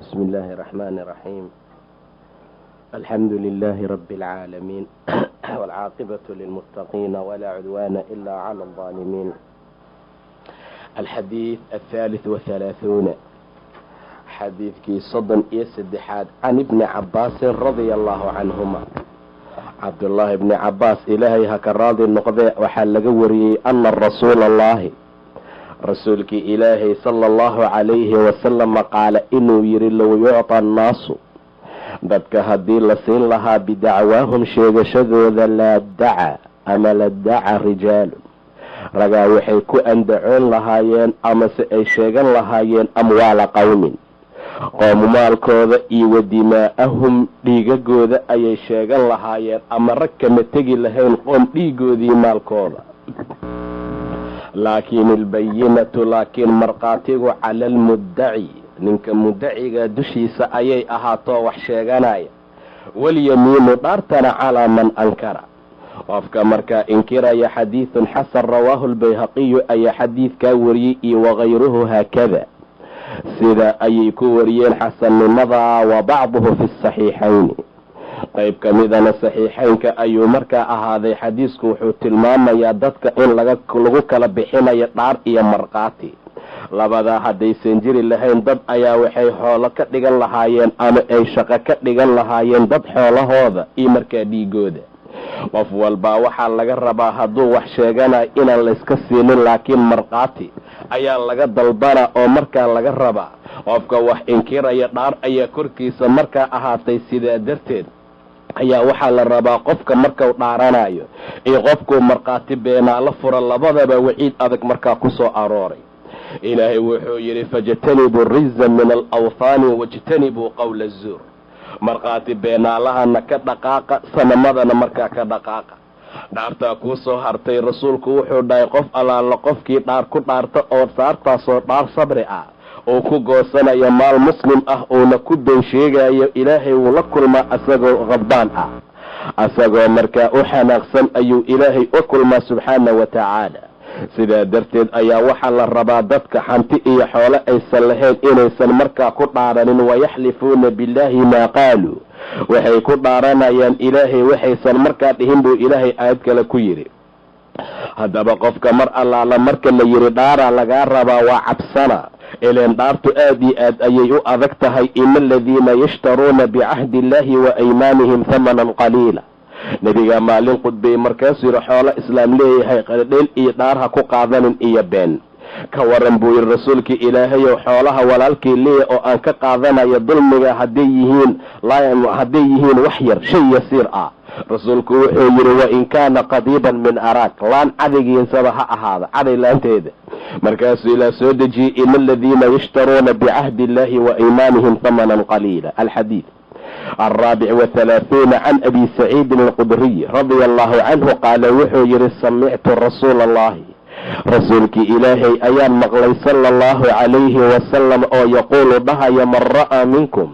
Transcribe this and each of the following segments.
بسم الله الرحمن الرحيم. الحمد لله رب العالمين والعاقبة للمتقين ولا عدوان إلا على الظالمين. الحديث 33 حديث كي صدن يسدحاد عن ابن عباس رضي الله عنهما. عبد الله بن عباس إلهي هكراضي النقضاء وحال وري أن الرسول الله رسولك إلهي صلى الله عليه وسلم قال إنه يري لو يعطى الناس dadka haddii la siin lahaa bidacwaahum sheegashadooda laaddaca ama laddaca rijaalun ragaa waxay ku andacoon lahaayeen amase ay sheegan lahaayeen amwaala qowmin qoomumaalkooda iyo wadimaa'ahum dhiigagooda ayay sheegan lahaayeen ama rag kama tegi lahayn qoom dhiigoodii maalkooda. laakiin albayinatu laakiin markhaatigu cala almuddaci ninka muddaciga dushiisa ayay ahaatoo wax sheeganaya. walyamiinu dhaartana calaa man ankara qofka markaa inkiraya. xadiidun xasan rawaahu lbayhaqiyu ayaa xadiidkaa wariyey iyo wakayruhu haakada sida ayay ku wariyeen xasannimada wa bacduhu fi saxiixayni qayb ka midana saxiixaynka ayuu markaa ahaaday. xadiisku wuxuu tilmaamayaa dadka in lagu kala bixinayo dhaar iyo markhaati. labadaa haddaysan jiri lahayn dad ayaa waxay xoolo ka dhigan lahaayeen ama ay shaqo ka dhigan lahaayeen dad xoolahooda iyo markaa dhiigooda. qof walbaa waxaa laga rabaa hadduu wax sheeganayo inaan layska siinin, laakiin markhaati ayaa laga dalbana oo markaa laga rabaa. qofka wax inkiraya dhaar ayaa korkiisa markaa ahaatay. sidaa darteed ayaa waxaa la rabaa qofka markau dhaaranayo iyo qofkuu markhaati beenaalo fura labadaba waciid adag markaa ku soo arooray. ilaahay wuxuu yidhi fajtanibuu rijza min alawthaani wajtanibuu qowla azuur. markhaati beenaalahana ka dhaqaaqa, sanamadana markaa ka dhaqaaqa. dhaartaa kuu soo hartay rasuulku wuxuu dhahay qof allaala qofkii dhaar ku dhaarta oo saartaasoo dhaar sabri ah oo ku goosanaya maal muslim ah uuna ku been sheegayo, ilaahay wuu la kulmaa asagoo qadbaan ah, asagoo markaa u xanaaqsan ayuu ilaahay u kulmaa subxaana wa tacaala. sidaa darteed ayaa waxaa la rabaa dadka xanti iyo xoolo aysan lahayn inaysan markaa ku dhaaranin. wayaxlifuuna billaahi maa qaaluu, waxay ku dhaaranayaan ilaahay waxaysan markaa dhihin buu ilaahay aayad kale ku yidhi. haddaba qofka mar allaala marka la yidhi dhaaraa lagaa rabaa waa cabsana. ileen dhaartu aad iyo aad ayay u adag tahay. ina aladiina yashtaruuna bicahdi illaahi wa aymaanihim hamanan qaliila. nebigaa maalin qudbay markaasuu yidhi xoolo islaam leeyahay qaldheel iyo dhaar ha ku qaadanin iyo been. ka waran buu yidhi rasuulkii ilaahayow xoolaha walaalkii leeya oo aan ka qaadanayo dulmiga hadday yihiin wax yar shay yasiir ah. rasuulku wuxuu yidhi wain kaana qadiiban min araak, laan cadaygiisaba ha ahaada, caday laanteeda. markaasuu ilaa soo dejiyey ina aladiina yashtaruuna bicahdi illaahi wa aymaanihim hamanan qaliila. alxadiid 34 can abi saciidin alqudriy radia allahu canhu qaala wuxuu yidhi samictu rasuula allahi rasuulkii ilaahay ayaan maqlay sala allahu calayhi wasalam oo yaquulu dhahaya man ra'aa minkum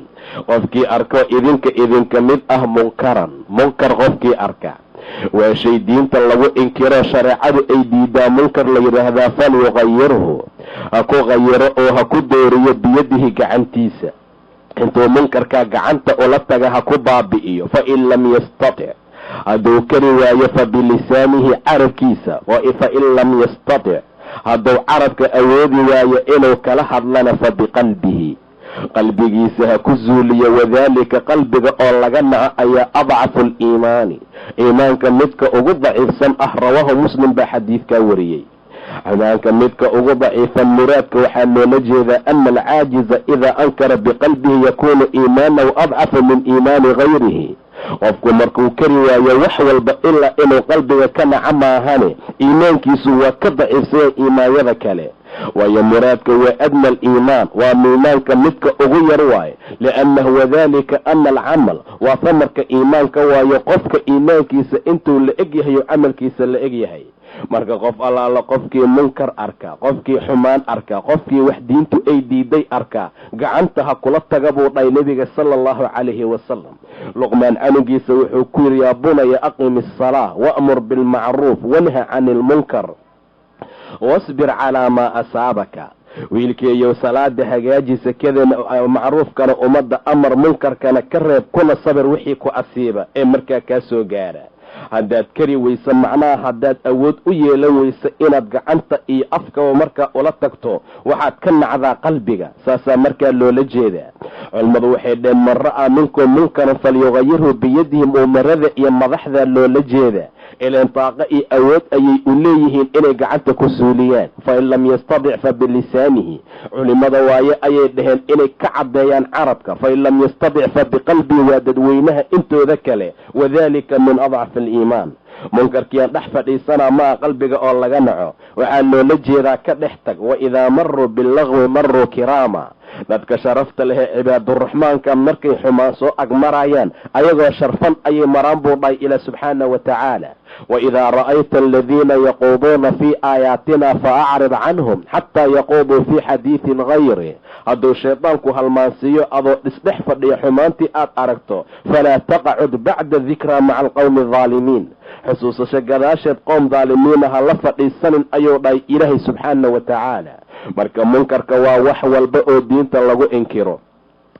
qofkii arko idinka mid ah munkar qofkii arka waa shay diinta lagu inkiro shareecadu ay diidaa munkar la yidhaahdaa falyuqayirhu ha ku qayiro oo ha ku dooriyo biyadihi gacantiisa. intuu munkarkaa gacanta ula taga ha ku baabi'iyo. fain lam yastatic hadduu kari waayo fa bilisaanihi carabkiisa. fain lam yastatic hadduu carabka awoodi waayo inuu kala hadlana fa biqalbihi qalbigiisa ha ku zuuliyo. wadaalika qalbiga oo laga naco ayaa adcafu liimaani iimaanka midka ugu daciifsan ah. rawaahu muslim baa xadiidkaa wariyey. iimaanka midka ugu daciifan muraadka waxaa loola jeedaa ana alcaajiza idaa ankara biqalbihi yakuunu iimaanahu adcafu min iimaani gayrihi. qofku markuu kari waayo wax walba ilaa inuu qalbiga ka naco maahane iimaankiisu waa ka daciifsaya iimaanyada kale. waayo muraadka waa adna aliimaan, waa iimaanka midka ugu yar waaye. liannahu wadalika ana alcamal waa samarka iimaanka waayo qofka iimaankiisa intuu la eg yahay oo camalkiisa la eg yahay. marka qof allaala qofkii munkar arka, qofkii xumaan arka, qofkii wax diintu ay diiday arka, gacanta ha kula taga buu dhahay nebiga sala allahu calayhi wasalam. luqmaan canugiisa wuxuu ku yidhi yaa bunaya aqimi asalaa wa'mur bilmacruuf wanha cani ilmunkar wasbir calaa maa asaabaka. wiilkeeyow salaada hagaaji, sakadana macruufkana ummadda amar, munkarkana ka reeb, kuna sabir wixii ku asiiba ee markaa kaa soo gaara. haddaad kari weysa, macnaha haddaad awood u yeelan weysa inaad gacanta iyo afkaba markaa ula tagto, waxaad ka nacdaa qalbiga. saasaa markaa loola jeedaa. culimmadu waxay dhaheen man ra'aa minkum munkaran falyugayirhu biyadihim, oo marada iyo madaxda loola jeedaa. ileen taaqa iyo awood ayay u leeyihiin inay gacanta ku suuliyaan. fain lam yastadic fa bilisaanihi, culimada waaye ayay dhaheen inay ka caddeeyaan carabka. fain lam yastadic fa biqalbii, waa dadweynaha intooda kale. wadalika min adcafi aliimaan. munkarkiiaan dhex fadhiisanaa maa qalbiga oo laga naco, waxaa loola jeedaa ka dhex tag. waidaa maruu bilagwi maruu kiraama, dadka sharafta lehee cibaaduraxmaanka markay xumaan soo agmarayaan ayagoo sharfan ayay maraan buu dhahay ilaa subxaana wa tacaala. waidaa ra'ayta aladiina yaquuduuna fii aayaatina faacrid canhum xataa yaquuduu fii xadiidin gayri, hadduu shaydaanku halmaansiiyo adoo dhisdhex fadhiya xumaantii aad aragto, falaa taqcud bacda dikraa maca alqowmi aldaalimiin, xusuusasho gadaasheed qoom daalimiina ha la fadhiisanin ayuu dhahay ilaahay subxaana wa tacaala. marka munkarka waa wax walba oo diinta lagu inkiro,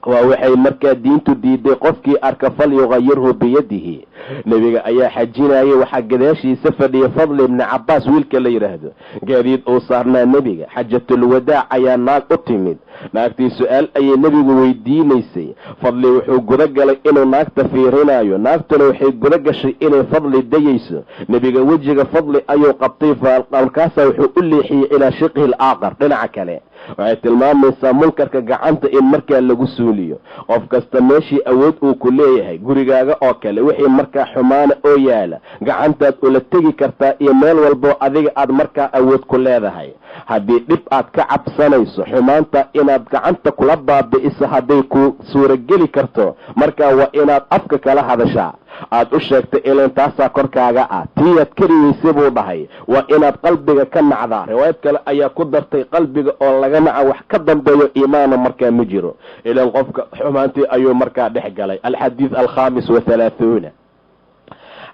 waa waxay markaa diintu diiday. qofkii arka falyugayirhu biyadihi. nebiga ayaa xajinayay, waxaa gadaashiisa fadhiyay Fadli ibni Cabaas wiilka la yidhaahdo. gaadiid uu saarnaa nebiga. xajatulwadaac ayaa naag u timid. naagtii su-aal ayay nebigu weydiinaysay. Fadli wuxuu gudagalay inuu naagta fiirinayo, naagtuna waxay guda gashay inay Fadli dayayso. nebiga wejiga Fadli ayuu qabtay, markaasaa wuxuu u leexiyey ilaa shiqihi alaaqar, dhinaca kale. waxay tilmaamaysaa munkarka gacanta in markaa lagu suuliyo. qof kasta meeshii awood uu ku leeyahay, gurigaaga oo kale wixii markaa xumaana oo yaala gacantaad ula tegi kartaa, iyo meel walboo adiga aad markaa awood ku leedahay. haddii dhib aad ka cabsanayso xumaanta inaad gacanta kula baabi'iso, hadday ku suurageli karto, markaa waa inaad afka kala hadashaa, aad u sheegtay ilan taasaa korkaaga ah. tiiyaad kari weyse buu dhahay, waa inaad qalbiga ka nacdaa. riwaayad kale ayaa ku dartay qalbiga oo laga naca wax ka dambeeyo iimaana markaa ma jiro. ilan qofka xumaantii ayuu markaa dhex galay. alxadiid alkhamis wahalaahuuna,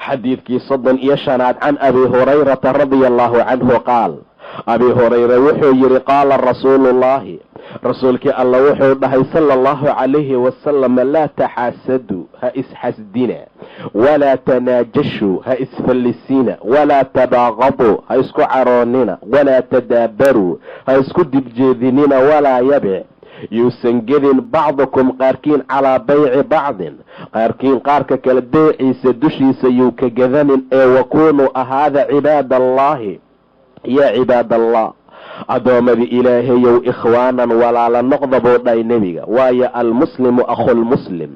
xadiidkii 35 can abi hurayrata radia allahu canhu qaal, abi hurayra wuxuu yihi qaala rasuulullaahi, rasuulkii alla wuxuu dhahay sala allahu calayhi wasalam, laa taxaasaduu, ha isxasdina, walaa tanaajashuu, ha isfallisina, walaa tabaaqaduu, ha isku caroonina, walaa tadaabaruu, ha isku dibjeedinina, walaa yabic, yuusan gedin bacdukum qaarkiin calaa bayci bacdin, qaarkiin qaarka kale beeciisa dushiisa yuu ka gadanin, ee wakunuu ahaada cibaadallaahi, yaa cibaadallah, addoommada ilaahayow ikhwaanan walaala noqda buu dhahay nebiga. waayo almuslimu akhulmuslim,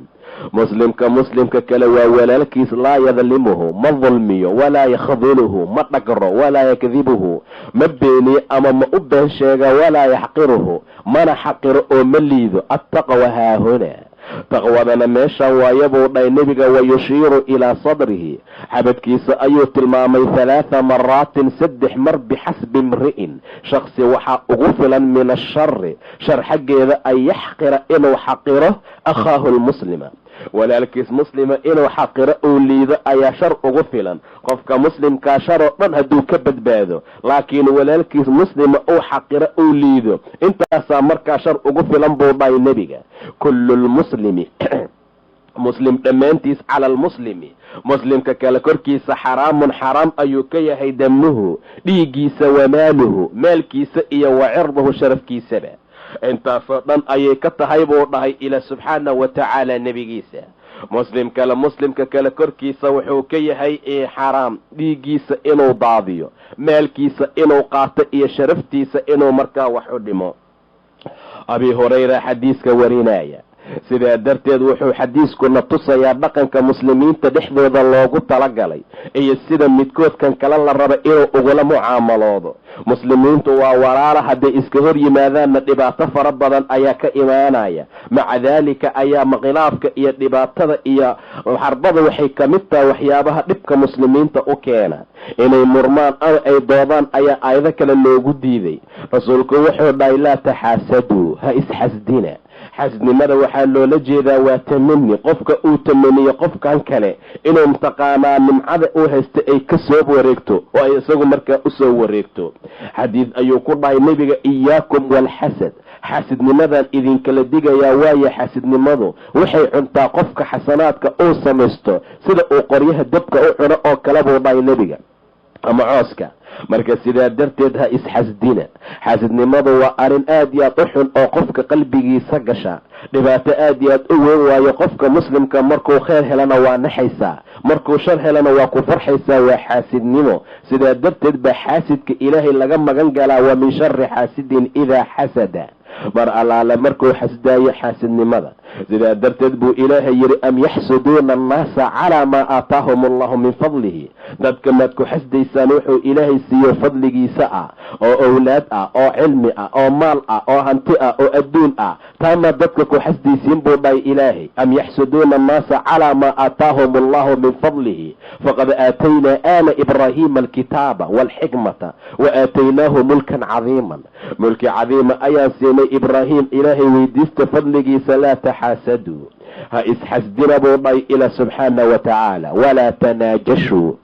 muslimka muslimka kale waa walaalkiis. laa yadlimuhu, ma dulmiyo, walaa yakhduluhu, ma dhagro, walaa yakdibuhu, ma beeniyo ama ma u been sheega, walaa yaxqiruhu, mana xaqiro oo ma liido. attaqwa haahuna, taqwadana meeshan waaye buu dhahay nebiga. wayushiiru ilaa sadrihi, xabadkiisa ayuu tilmaamay 3 maraatin, 3 mar. bixasbi imri'in, shaksi waxaa ugu filan min ashari, shar xaggeeda an yaxqira, inuu xaqiro akhaahu lmuslima, walaalkiis muslima inuu xaqiro uu liido ayaa shar ugu filan. qofka muslimkaa shar oo dhan hadduu ka badbaado, laakiin walaalkiis muslima uu xaqiro uu liido, intaasaa markaa shar ugu filan buu dhahay nebiga. kullu lmuslimi muslim dhammaantiis cala almuslimi, muslimka kale korkiisa xaraamun, xaraam ayuu ka yahay, damuhu, dhiiggiisa, wamaaluhu, maalkiisa, iyo wacirduhu, sharafkiisaba. intaasoo dhan ayay ka tahay buu dhahay ila subxaana wa tacaala nebigiisa. muslimka kale korkiisa wuxuu ka yahay xaraam, dhiiggiisa inuu daadiyo, maalkiisa inuu qaato, iyo sharaftiisa inuu markaa wax u dhimo. abi hurayra xadiiska warinaya. sidaa darteed wuxuu xadiiskuna tusayaa dhaqanka muslimiinta dhexdooda loogu talagalay, iyo sida midkoodkan kale la raba inuu ugula mucaamaloodo. muslimiintu waa walaala, hadday iska hor yimaadaanna dhibaato fara badan ayaa ka imaanaya. maca daalika ayaa khilaafka iyo dhibaatada iyo xarbada waxay ka mid tahay waxyaabaha dhibka muslimiinta u keena. inay murmaan ama ay doodaan ayaa aayado kale loogu diiday. rasuulku wuxuu dhahay laa taxaasaduu, ha isxasdina. xaasidnimada waxaa loola jeedaa waa tamani, qofka uu tamaniyo qofkan kale inuu mataqaanaa nimcada uu haysta ay ka soo wareegto oo ay isagu markaa usoo wareegto. xadiid ayuu ku dhahay nebiga, iyaakum walxasad, xaasidnimadan idinkala digayaa, waayo xaasidnimadu waxay cuntaa qofka xasanaadka uu samaysto sida uu qoryaha dabka u cuno oo kale buu dhahay nebiga, ama cooska. marka sidaa darteed ha isxasdina. xaasidnimadu waa arrin aad iyo aad u xun oo qofka qalbigiisa gasha, dhibaato aad iyo aad u weyn waayo. qofka muslimka markuu khayr helana waa naxaysaa, markuu shar helana waa ku farxaysaa. waa xaasidnimo. sidaa darteed baa xaasidka ilaahay laga magan galaa, wa min shari xaasidin idaa xasada, mar allaale markuu xasdaayo xaasidnimada. sidaa darteed buu ilaahay yidhi, am yaxsuduuna annaasa calaa maa aataahum allahu min fadlihi, dadka maad ku xasdaysaan wuxuu ilaahay siiyo fadligiisa ah, oo owlaad ah, oo cilmi ah, oo maal ah, oo hanti ah, oo adduun ah. taamaad dadka ku xasdaysiin buu dhahay ilaahay. am yaxsuduuna annaasa calaa maa aataahum allahu min fadlihi faqad aataynaa aala ibraahiima alkitaaba waalxikmata wa aataynaahu mulkan cadiiman, mulki cadiima ayaan siinay ibraahim. ilaahay weydiista fadligiisa. laa taxaasaduu, ha isxasdina buu dhahay ilaa subxaana wa tacaala. walaa tanaajashuu,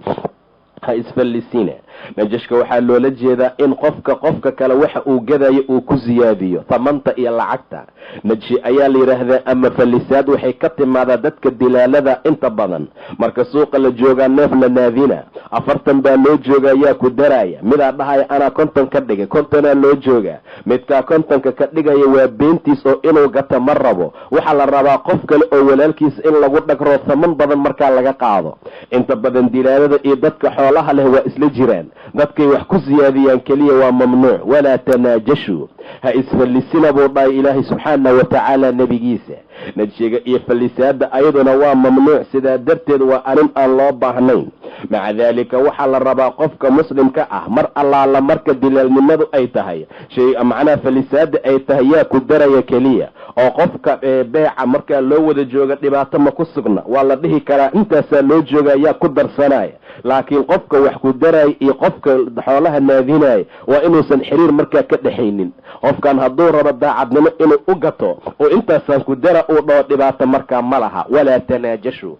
ha isfallisina. najashka waxaa loola jeedaa in qofka kale waxa uu gadayo uu ku siyaadiyo tamanta iyo lacagta. najshi ayaa la yidhaahdaa, ama fallisaad waxay ka timaadaa dadka dilaalada inta badan. marka suuqa la joogaa neef la naadina, 40 baa loo jooga, yaa ku daraya. midaa dhahaya anaa 50 ka dhigay, 50aa loo jooga. midkaa 50ka ka dhigaya waa beentiis oo inuu gato ma rabo. waxaa la rabaa qof kale oo walaalkiisa in lagu dhagro saman badan markaa laga qaado. inta badan dilaalada iyo dadka xoolaha leh waa isla jiraan, dadkay wax ku siyaadiyaan keliya waa mamnuuc. walaa tanaajashuu, ha isfallisina buu dhahay ilaahay subxaana wa tacaala nebigiisa. najshiga iyo fallisaada ayaduna waa mamnuuc. sidaa darteed waa arrin aan loo baahnayn. maca daalika waxaa la rabaa qofka muslimka ah mar allaala marka dilaalnimadu ay tahay shay, macnaha fallisaada ay tahay, yaa ku daraya keliya. oo qofka beeca markaa loo wada jooga dhibaato ma ku sugna, waa la dhihi karaa intaasaa loo jooga, yaa ku darsanaya. laakiin qofka wax ku daraya iyo qofka xoolaha naadinaya waa inuusan xiriir markaa ka dhexaynin. qofkan hadduu rabo daacadnimo inuu u gato oo intaasaan ku dara uu dhaho, dhibaato markaa ma laha. walaa tanaajashuu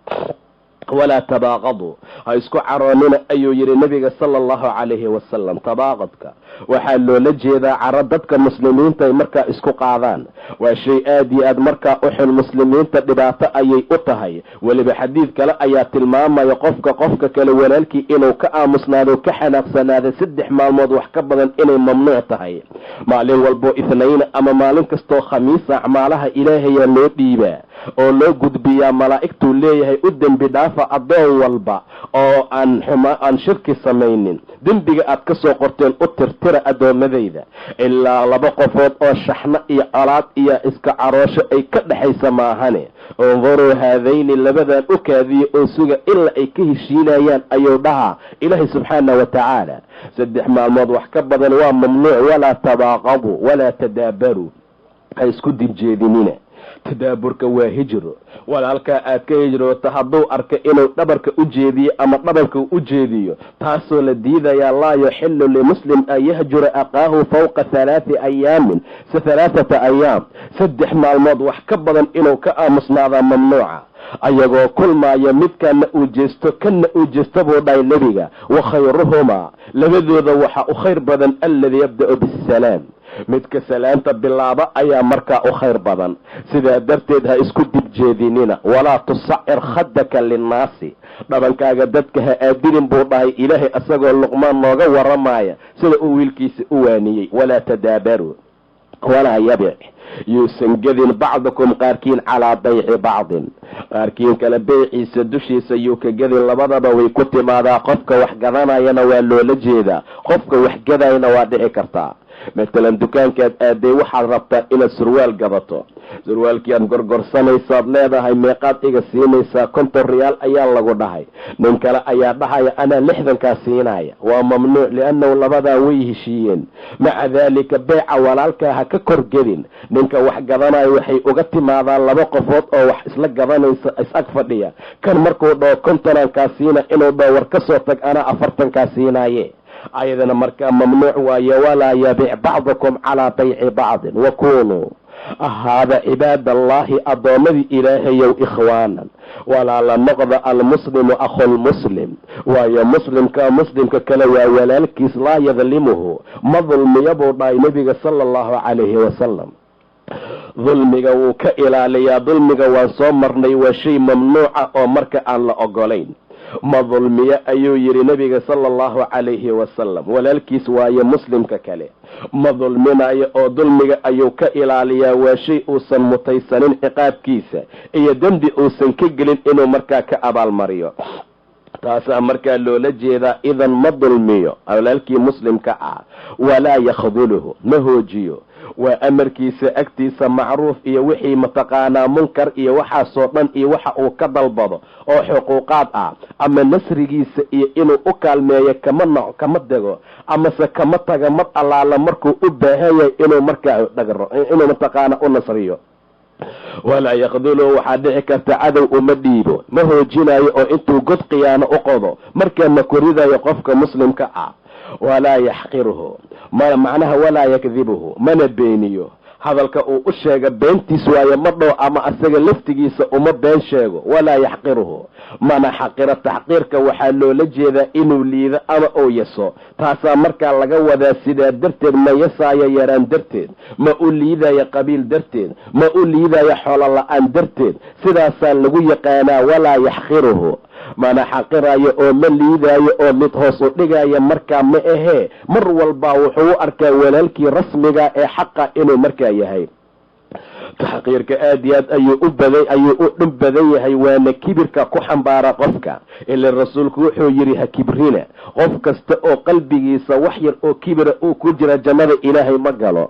walaa tabaaqaduu, ha isku caroonina ayuu yidhi nabiga sala allahu calayhi wasalam. tabaaqadka waxaa loola jeedaa caro dadka muslimiinta ay markaa isku qaadaan. waa shay aad iyo aad markaa u xun, muslimiinta dhibaato ayay u tahay. weliba xadiid kale ayaa tilmaamaya qofka kale walaalkii inuu ka aamusnaado, ka xanaaqsanaado 3 maalmood wax ka badan inay mamnuuc tahay. maalin walbo ithnayna ama maalin kastoo khamiisa acmaalaha ilaahayaa loo dhiibaa oo loo gudbiyaa. malaa'igtuu leeyahay u dembi dhaafa addoon walba oo aan shirki samaynin. dembiga aad ka soo qorteen u tirtira addoommadayda. ilaa 2 qofood oo shaxno iyo colaad iyo iska caroosho ay ka dhexaysa maahane. unduruu haadayni, labadan u kaadiye oo suga ilaa ay ka heshiinayaan ayuu dhahaa ilaahay subxaana wa tacaala. 3 maalmood wax ka badan waa mamnuuc. walaa tabaaqaduu walaa tadaabaruu, ha isku dibjeedinina. tadaaburka waa hijro. walaalkaa aad ka hijroota hadduu arka inuu dhabarka u jeediyo ama dhabarka u jeediyo, taasoo la diidayaa. laa yuxilu limuslim an yahjura aqaahu fawqa 3 ayaamin, 3 ayaam. 3 maalmood wax ka badan inuu ka aamusnaadaa mamnuuca. ayagoo kulmaaya, midkaana uu jeesto kana uu jeesto buu dhahay nebiga. wa khayruhumaa, labadooda waxaa u khayr badan alladii yabda'u bisalaam, midka salaanta bilaaba ayaa markaa u khayr badan. sidaa darteed ha isku dibjeedinina. walaa tusacir khadaka linnaasi, dhabankaaga dadka ha aadinin buu dhahay ilaahay asagoo luqmaan nooga waramaya sida uu wiilkiisa u waaniyey. walaa tadaabaruu walaa yabic, yuusan gedin bacdukum qaarkiin calaa bayci bacdin, qaarkiin kale beyciisa dushiisa yuu ka gedin. labadaba way ku timaadaa. qofka wax gadanayana waa loola jeedaa, qofka wax gadayna waa dhici kartaa. matalan dukaankaad aaday waxaad rabtaa inaad surwaal gadato. surwaalkii aad gorgorsanaysaad leedahay, meeqaad iga siinaysaa? 50 riyaal ayaa lagu dhahay. nin kale ayaa dhahaya anaa 60kaa siinaya. waa mamnuuc, liannahu labadaa way heshiiyeen. maca daalika beeca walaalkaa ha ka korgedin. ninka wax gadanayo waxay uga timaadaa 2 qofood oo wax isla gadanaysa is-ag fadhiya. kan markuu dhaho 50kaa siina, inuu dhaho war ka soo tag anaa 40kaa siinaaye. ayadana markaa mamnuuc waaye. walaa yabic bacdukum calaa bayci bacdin wakunuu, ahaada cibaadallaahi addoomadii ilaahayow ikhwaanan walaala noqda almuslimu akhulmuslim waayo muslimka kale waa walaalkiis laa yadlimuhu ma dulmiya buu dhahay nebiga sala allahu calayhi wasalam. dulmiga wuu ka ilaaliyaa. dulmiga waan soo marnay waa shay mamnuuca oo marka aan la ogolayn. ma dulmiyo ayuu yidhi nebiga sala allahu calayhi wasalam. walaalkiis waaye muslimka kale ma dulminayo oo dulmiga ayuu ka ilaaliyaa. waa shay uusan mutaysanin ciqaabkiisa iyo dembi uusan ka gelin inuu markaa ka abaalmariyo. taasaa markaa loola jeedaa idan ma dulmiyo walaalkii muslimka ah. walaa yakhduluhu ma hoojiyo. waa amarkiisa agtiisa macruuf iyo wixii mataqaanaa munkar iyo waxaasoo dhan iyo waxa uu ka dalbado oo xuquuqaad ah ama nasrigiisa iyo inuu u kaalmeeyo kama dego amase kama taga mar allaala markuu u baahan yahay inuu markaa inuu mataqaana u nasriyo. walaa yakdulu waxaa dhici karta cadow uma dhiibo, ma hoojinayo oo intuu god khiyaano u qodo markaa ma koridayo qofka muslimka ah. walaa yaxqiruhu macnaha walaa yakdibuhu mana beeniyo. hadalka uu u sheega beentiis waayo ma dhow ama asaga laftigiisa uma been sheego. walaa yaxqiruhu mana xaqiro. taxqiirka waxaa loola jeedaa inuu liido ama uu yaso. taasaa markaa laga wadaa sidaa darteed ma yasaayo yaraan darteed, ma u liidayo qabiil darteed, ma u liidayo xoolo la-aan darteed. sidaasaa lagu yaqaanaa walaa yaxqiruhu. mana xaqirayo oo ma liidaayo oo mid hoos u dhigaya markaa ma ahee mar walba wuxuu u arkaa walaalkii rasmiga ee xaqa inuu markaa yahay. taxqiirka aad iyo aad ayuu u dhib badan yahay, waana kibirka ku xambaara qofka. ila rasuulku wuxuu yidhi ha kibrina. qof kasta oo qalbigiisa wax yar oo kibira uu ku jira jannada ilaahay ma galo.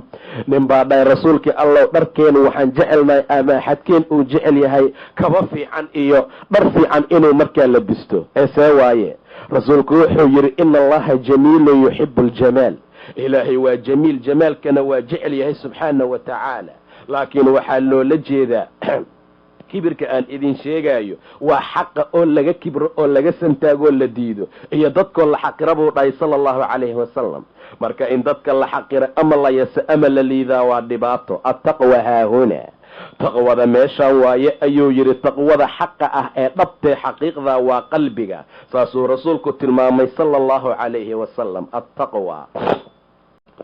nin baa dhahay rasuulkii allow dharkeenu waxaan jecelnahay ama xadkeen uu jecel yahay kaba fiican iyo dhar fiican inuu markaa labisto. see waaye rasuulku wuxuu yidhi ina allaha jamiilun yuxibu aljamaal. ilaahay waa jamiil, jamaalkana waa jecel yahay subxaana wa tacaala. laakiin waxaa loola jeedaa kibirka aan idin sheegayo waa xaqa oo laga kibro oo laga santaagoo la diido iyo dadkoo la xaqira buu dhahay sala allahu calayhi wasalam. marka in dadka la xaqira ama la yaso ama la liidaa waa dhibaato. attaqwa haahuna, taqwada meeshaan waaye ayuu yidhi. taqwada xaqa ah ee dhabtee xaqiiqda waa qalbiga. saasuu rasuulku tilmaamay sala allahu calayhi wasalam. attaqwa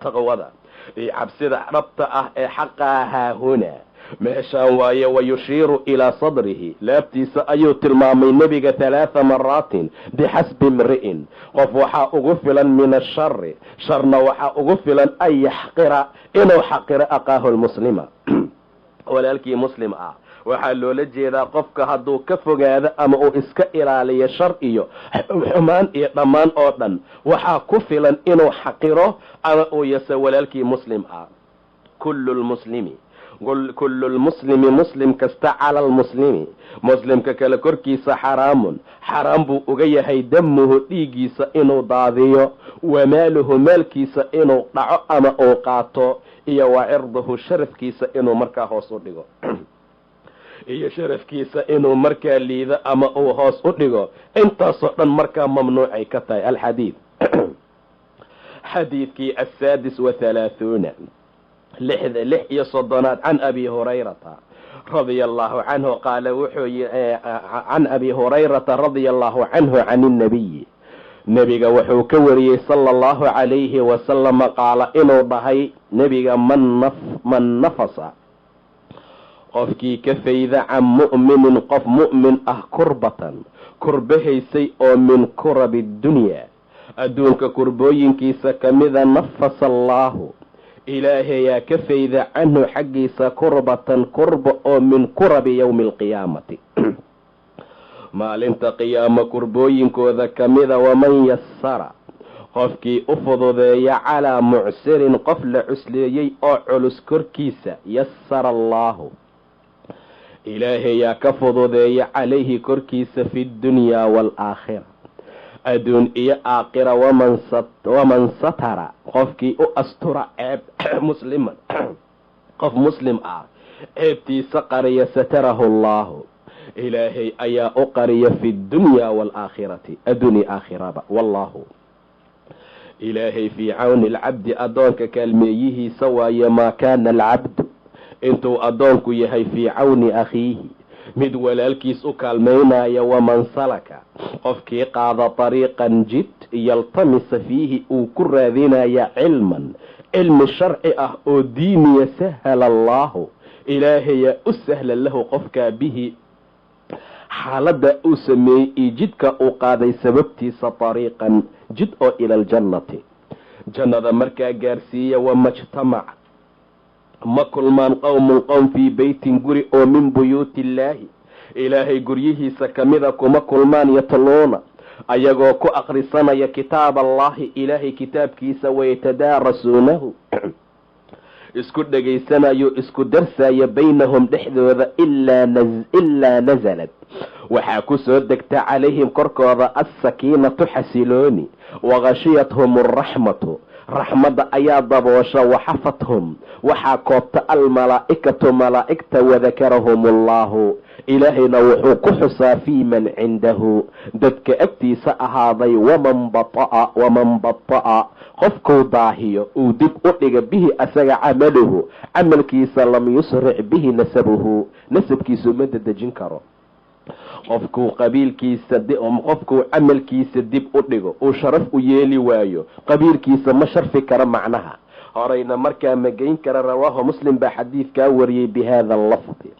taqwada iyo cabsida dhabta ah ee xaqaa haahuna meeshaan waaye. wayushiiru ilaa sadrihi, laabtiisa ayuu tilmaamay nebiga 3 maraatin. bixasbi imri'in, qof waxaa ugu filan min ashari, sharna waxaa ugu filan an yaxqira, inuu xaqiro aqaahu lmuslima walaalkii muslim ah. waxaa loola jeedaa qofka hadduu ka fogaado ama uu iska ilaaliyo shar iyo xumaan iyo dhammaan oo dhan waxaa ku filan inuu xaqiro ama uu yaso walaalkii muslim ah. kullu lmuslimi muslim kasta cala almuslimi muslimka kale korkiisa xaraamun, xaraam buu uga yahay damuhu dhiigiisa inuu daadiyo, wamaaluhu maalkiisa inuu dhaco ama uu qaato, iyo wa cirduhu sharafkiisa inuu markaa hoos u dhigo iyo sharafkiisa inuu markaa liido ama uu hoos u dhigo. intaasoo dhan markaa mamnuucay ka tahay. alxadiid xadiidkii 36 can abi hurayrata radia allahu canhu qaala wuxuu can abi hurayrata radia allahu canhu can innabiyi, nebiga wuxuu ka wariyey sala allahu calayhi wasalama qaala inuu dhahay nebiga man nafasa qofkii ka fayda can mu'minin qof mu'min ah kurbatan kurbahaysay oo min kurabi dunyaa adduunka kurbooyinkiisa kamida nafasa allaahu ilaahayaa ka fayda canhu xaggiisa kurbatan kurba oo min kurabi yowmi alqiyaamati maalinta qiyaamo kurbooyinkooda kamida. waman yasara qofkii u fududeeya calaa mucsirin qof la cusleeyey oo culus korkiisa yasara allaahu ilaahayaa ka fududeeya calayhi korkiisa fi dunyaa waalaakhira adduun iyo aakhira. waman satara qofkii u astura ceeb musliman qof muslim ah ceebtiisa qariya satarahu allaahu ilaahay ayaa u qariya fi dunyaa waalaakhirati adduuni aakhiraba. wallaahu ilaahay fii cawni alcabdi addoonka kaalmeeyihiisa waaye. maa kaana alcabdu intuu addoonku yahay fii cawni akhiihi mid walaalkiis u kaalmaynaya, waman salaka qofkii qaada طariiqan jid yaltamisa fiihi uu ku raadinaya cilman cilmi sharci ah oo diiniya, sahala allaahu ilaahayaa u sahla lahu qofkaa bihi xaaladda uu sameeyey iyo jidka uu qaaday sababtiisa طariiqan jid oo ila aljannati jannada markaa gaarsiiya. wamajtamaca ma kulmaan qowm fii beytin guri oo min buyuuti illaahi ilaahay guryihiisa kamida kuma kulmaan, yatluuna ayagoo ku akhrisanaya kitaab allahi ilaahay kitaabkiisa, wayatadaarasuunahu isku dhegaysanayo isku darsaya baynahum dhexdooda, ilaa nasalad waxaa ku soo degta calayhim korkooda assakiinatu xasilooni, wagashiyadhum araxmatu raxmadda ayaa daboosha, waxafathum waxaa koobta almalaa'ikatu malaa'igta, wadakarahum allahu ilaahayna wuxuu ku xusaa fii man cindahu dadka agtiisa ahaaday. waman bata'a qofkuu daahiyo uu dib u dhiga bihi asaga camaluhu camalkiisa, lam yusric bihi nasabuhu nasabkiisu ma dedejin karo. qofkuu camalkiisa dib u dhigo uu sharaf u yeeli waayo, qabiilkiisa ma sharfi karo macnaha horeyna markaa ma geyn kara. rawaahu muslim baa xadiidkaa wariyey bihada lafdi,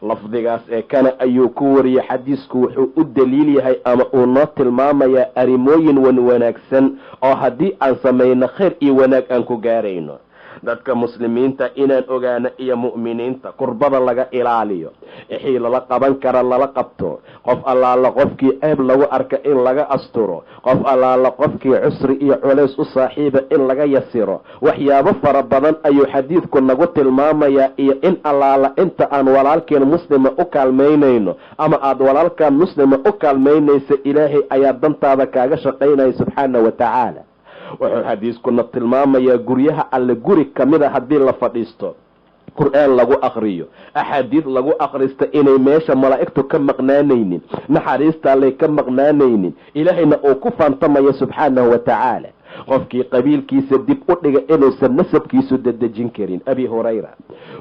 lafdigaas ee kana ayuu ku wariyey. xadiisku wuxuu u daliil yahay ama uu noo tilmaamayaa arrimooyin wanaagsan oo haddii aan samayno khayr iyo wanaag aan ku gaarayno. dadka muslimiinta inaan ogaano iyo mu'miniinta kurbada laga ilaaliyo, wixii lala qaban kara lala qabto, qof allaala qofkii ceeb lagu arka in laga asturo, qof allaala qofkii cusri iyo culays u saaxiiba in laga yasiro. waxyaabo fara badan ayuu xadiidku nagu tilmaamayaa, iyo in allaala inta aan walaalkeen muslima u kaalmaynayno ama aada walaalkaan muslima u kaalmaynaysa, ilaahay ayaa dantaada kaaga shaqaynaya subxaana wa tacaala. wuxuu xadiiskuna tilmaamayaa guryaha alle guri kamida haddii la fadhiisto, qur-aan lagu akriyo, axaadiid lagu akhristo, inay meesha malaa'igtu ka maqnaanaynin, naxariista allay ka maqnaanaynin, ilaahayna uu ku faantamayo subxaanahu wa tacaala. qofkii qabiilkiisa dib u dhiga inuusan nasabkiisu dedejin karin. abi hurayra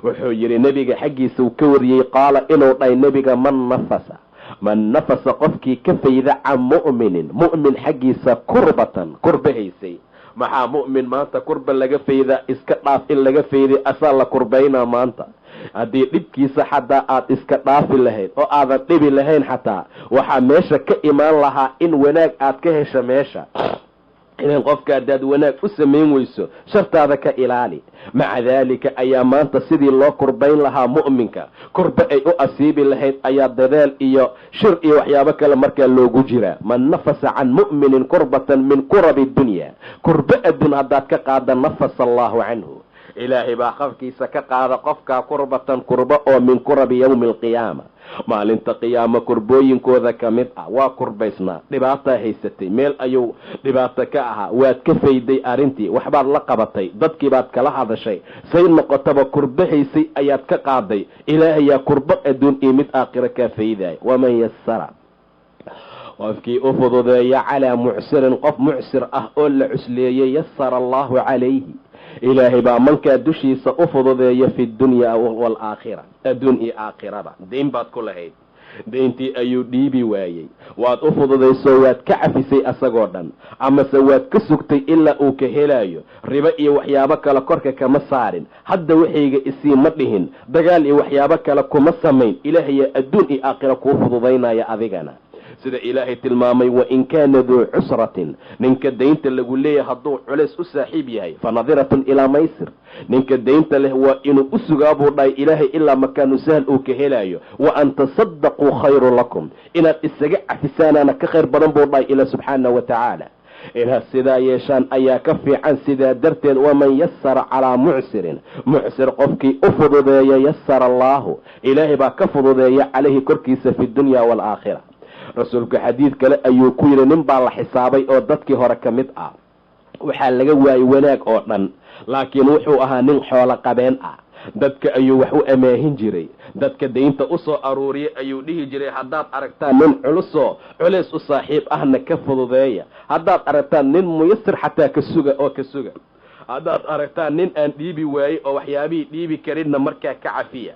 wuxuu yidhi nebiga xaggiisa uu ka wariyey, qaala inuu dhahay nebiga, man nafasa qofkii ka fayda can mu'minin mu'min xaggiisa kurbatan kurba haysay. maxaa mu'min maanta kurba laga faydaa? iska dhaaf in laga fayday asaa la kurbaynaa maanta. haddii dhibkiisa xataa aada iska dhaafi lahayd oo aadan dhibi lahayn xataa, waxaa meesha ka imaan lahaa in wanaag aad ka hesho meesha. idan qofka haddaad wanaag u samayn weyso shartaada ka ilaali. maca daalika ayaa maanta sidii loo kurbayn lahaa mu'minka kurba ay u asiibi lahayd ayaa dadaal iyo shir iyo waxyaabo kale markaa loogu jiraa. man nafasa can mu'minin kurbatan min kurabi dunya, kurba adduun haddaad ka qaada nafasa allahu canhu, ilaahay baa qafkiisa ka qaada qofkaa kurbatan kurba oo min kurabi yawmi alqiyaama, maalinta qiyaamo kurbooyinkooda ka mid ah. waa kurbaysnaa, dhibaataa haysatay, meel ayuu dhibaato ka ahaa, waad ka fayday arrintii, waxbaad la qabatay, dadkii baad kala hadashay, say noqotaba kurba haysay ayaad ka qaaday. ilaahayaa kurba adduun iyo mid aakhiro kaa faydaay. waman yasara qofkii u fududeeya calaa mucsirin qof mucsir ah oo la cusleeyey, yasara allahu calayhi ilaahay baa mankaa dushiisa u fududeeya fi dunya waalaakhira, adduun iyo aakhiraba. deyn baad ku lahayd, deyntii ayuu dhiibi waayey, waad u fududayso waad ka cafisay asagoo dhan, amase waad ka sugtay ilaa uu ka helayo. ribo iyo waxyaabo kale korka kama saarin, hadda waxayga isii ma dhihin, dagaal iyo waxyaabo kale kuma samayn. ilaahayaa adduun iyo aakhira kuu fududaynaya adigana. sida ilaahay tilmaamay, wain kaana duu cusratin, ninka daynta lagu leeyahay hadduu culays u saaxiib yahay, fanadiratun ilaa maysir, ninka daynta leh waa inuu u sugaa buu dhahay ilaahay ilaa makaanu sahal uu ka helayo. wa an tasadaquu khayru lakum, inaad isaga cafisaanaana ka khayr badan buu dhahay ilaa subxaana wa tacaala. inaad sidaa yeeshaan ayaa ka fiican. sidaa darteed, waman yasara calaa mucsirin, mucsir qofkii u fududeeya, yasara allaahu ilaahay baa ka fududeeya calayhi korkiisa fi dunya waalaakhira. rasuulku xadiid kale ayuu ku yidhi, nin baa la xisaabay oo dadkii hore ka mid ah, waxaa laga waayey wanaag oo dhan, laakiin wuxuu ahaa nin xoolo qabeen ah. dadka ayuu wax u amaahin jiray, dadka daynta u soo aruuriyay ayuu dhihi jiray, haddaad aragtaan nin culusoo culays u saaxiib ahna ka fududeeya, haddaad aragtaan nin muyasir xataa ka suga. haddaad aragtaan nin aan dhiibi waayey oo waxyaabihii dhiibi karinna markaa ka cafiya.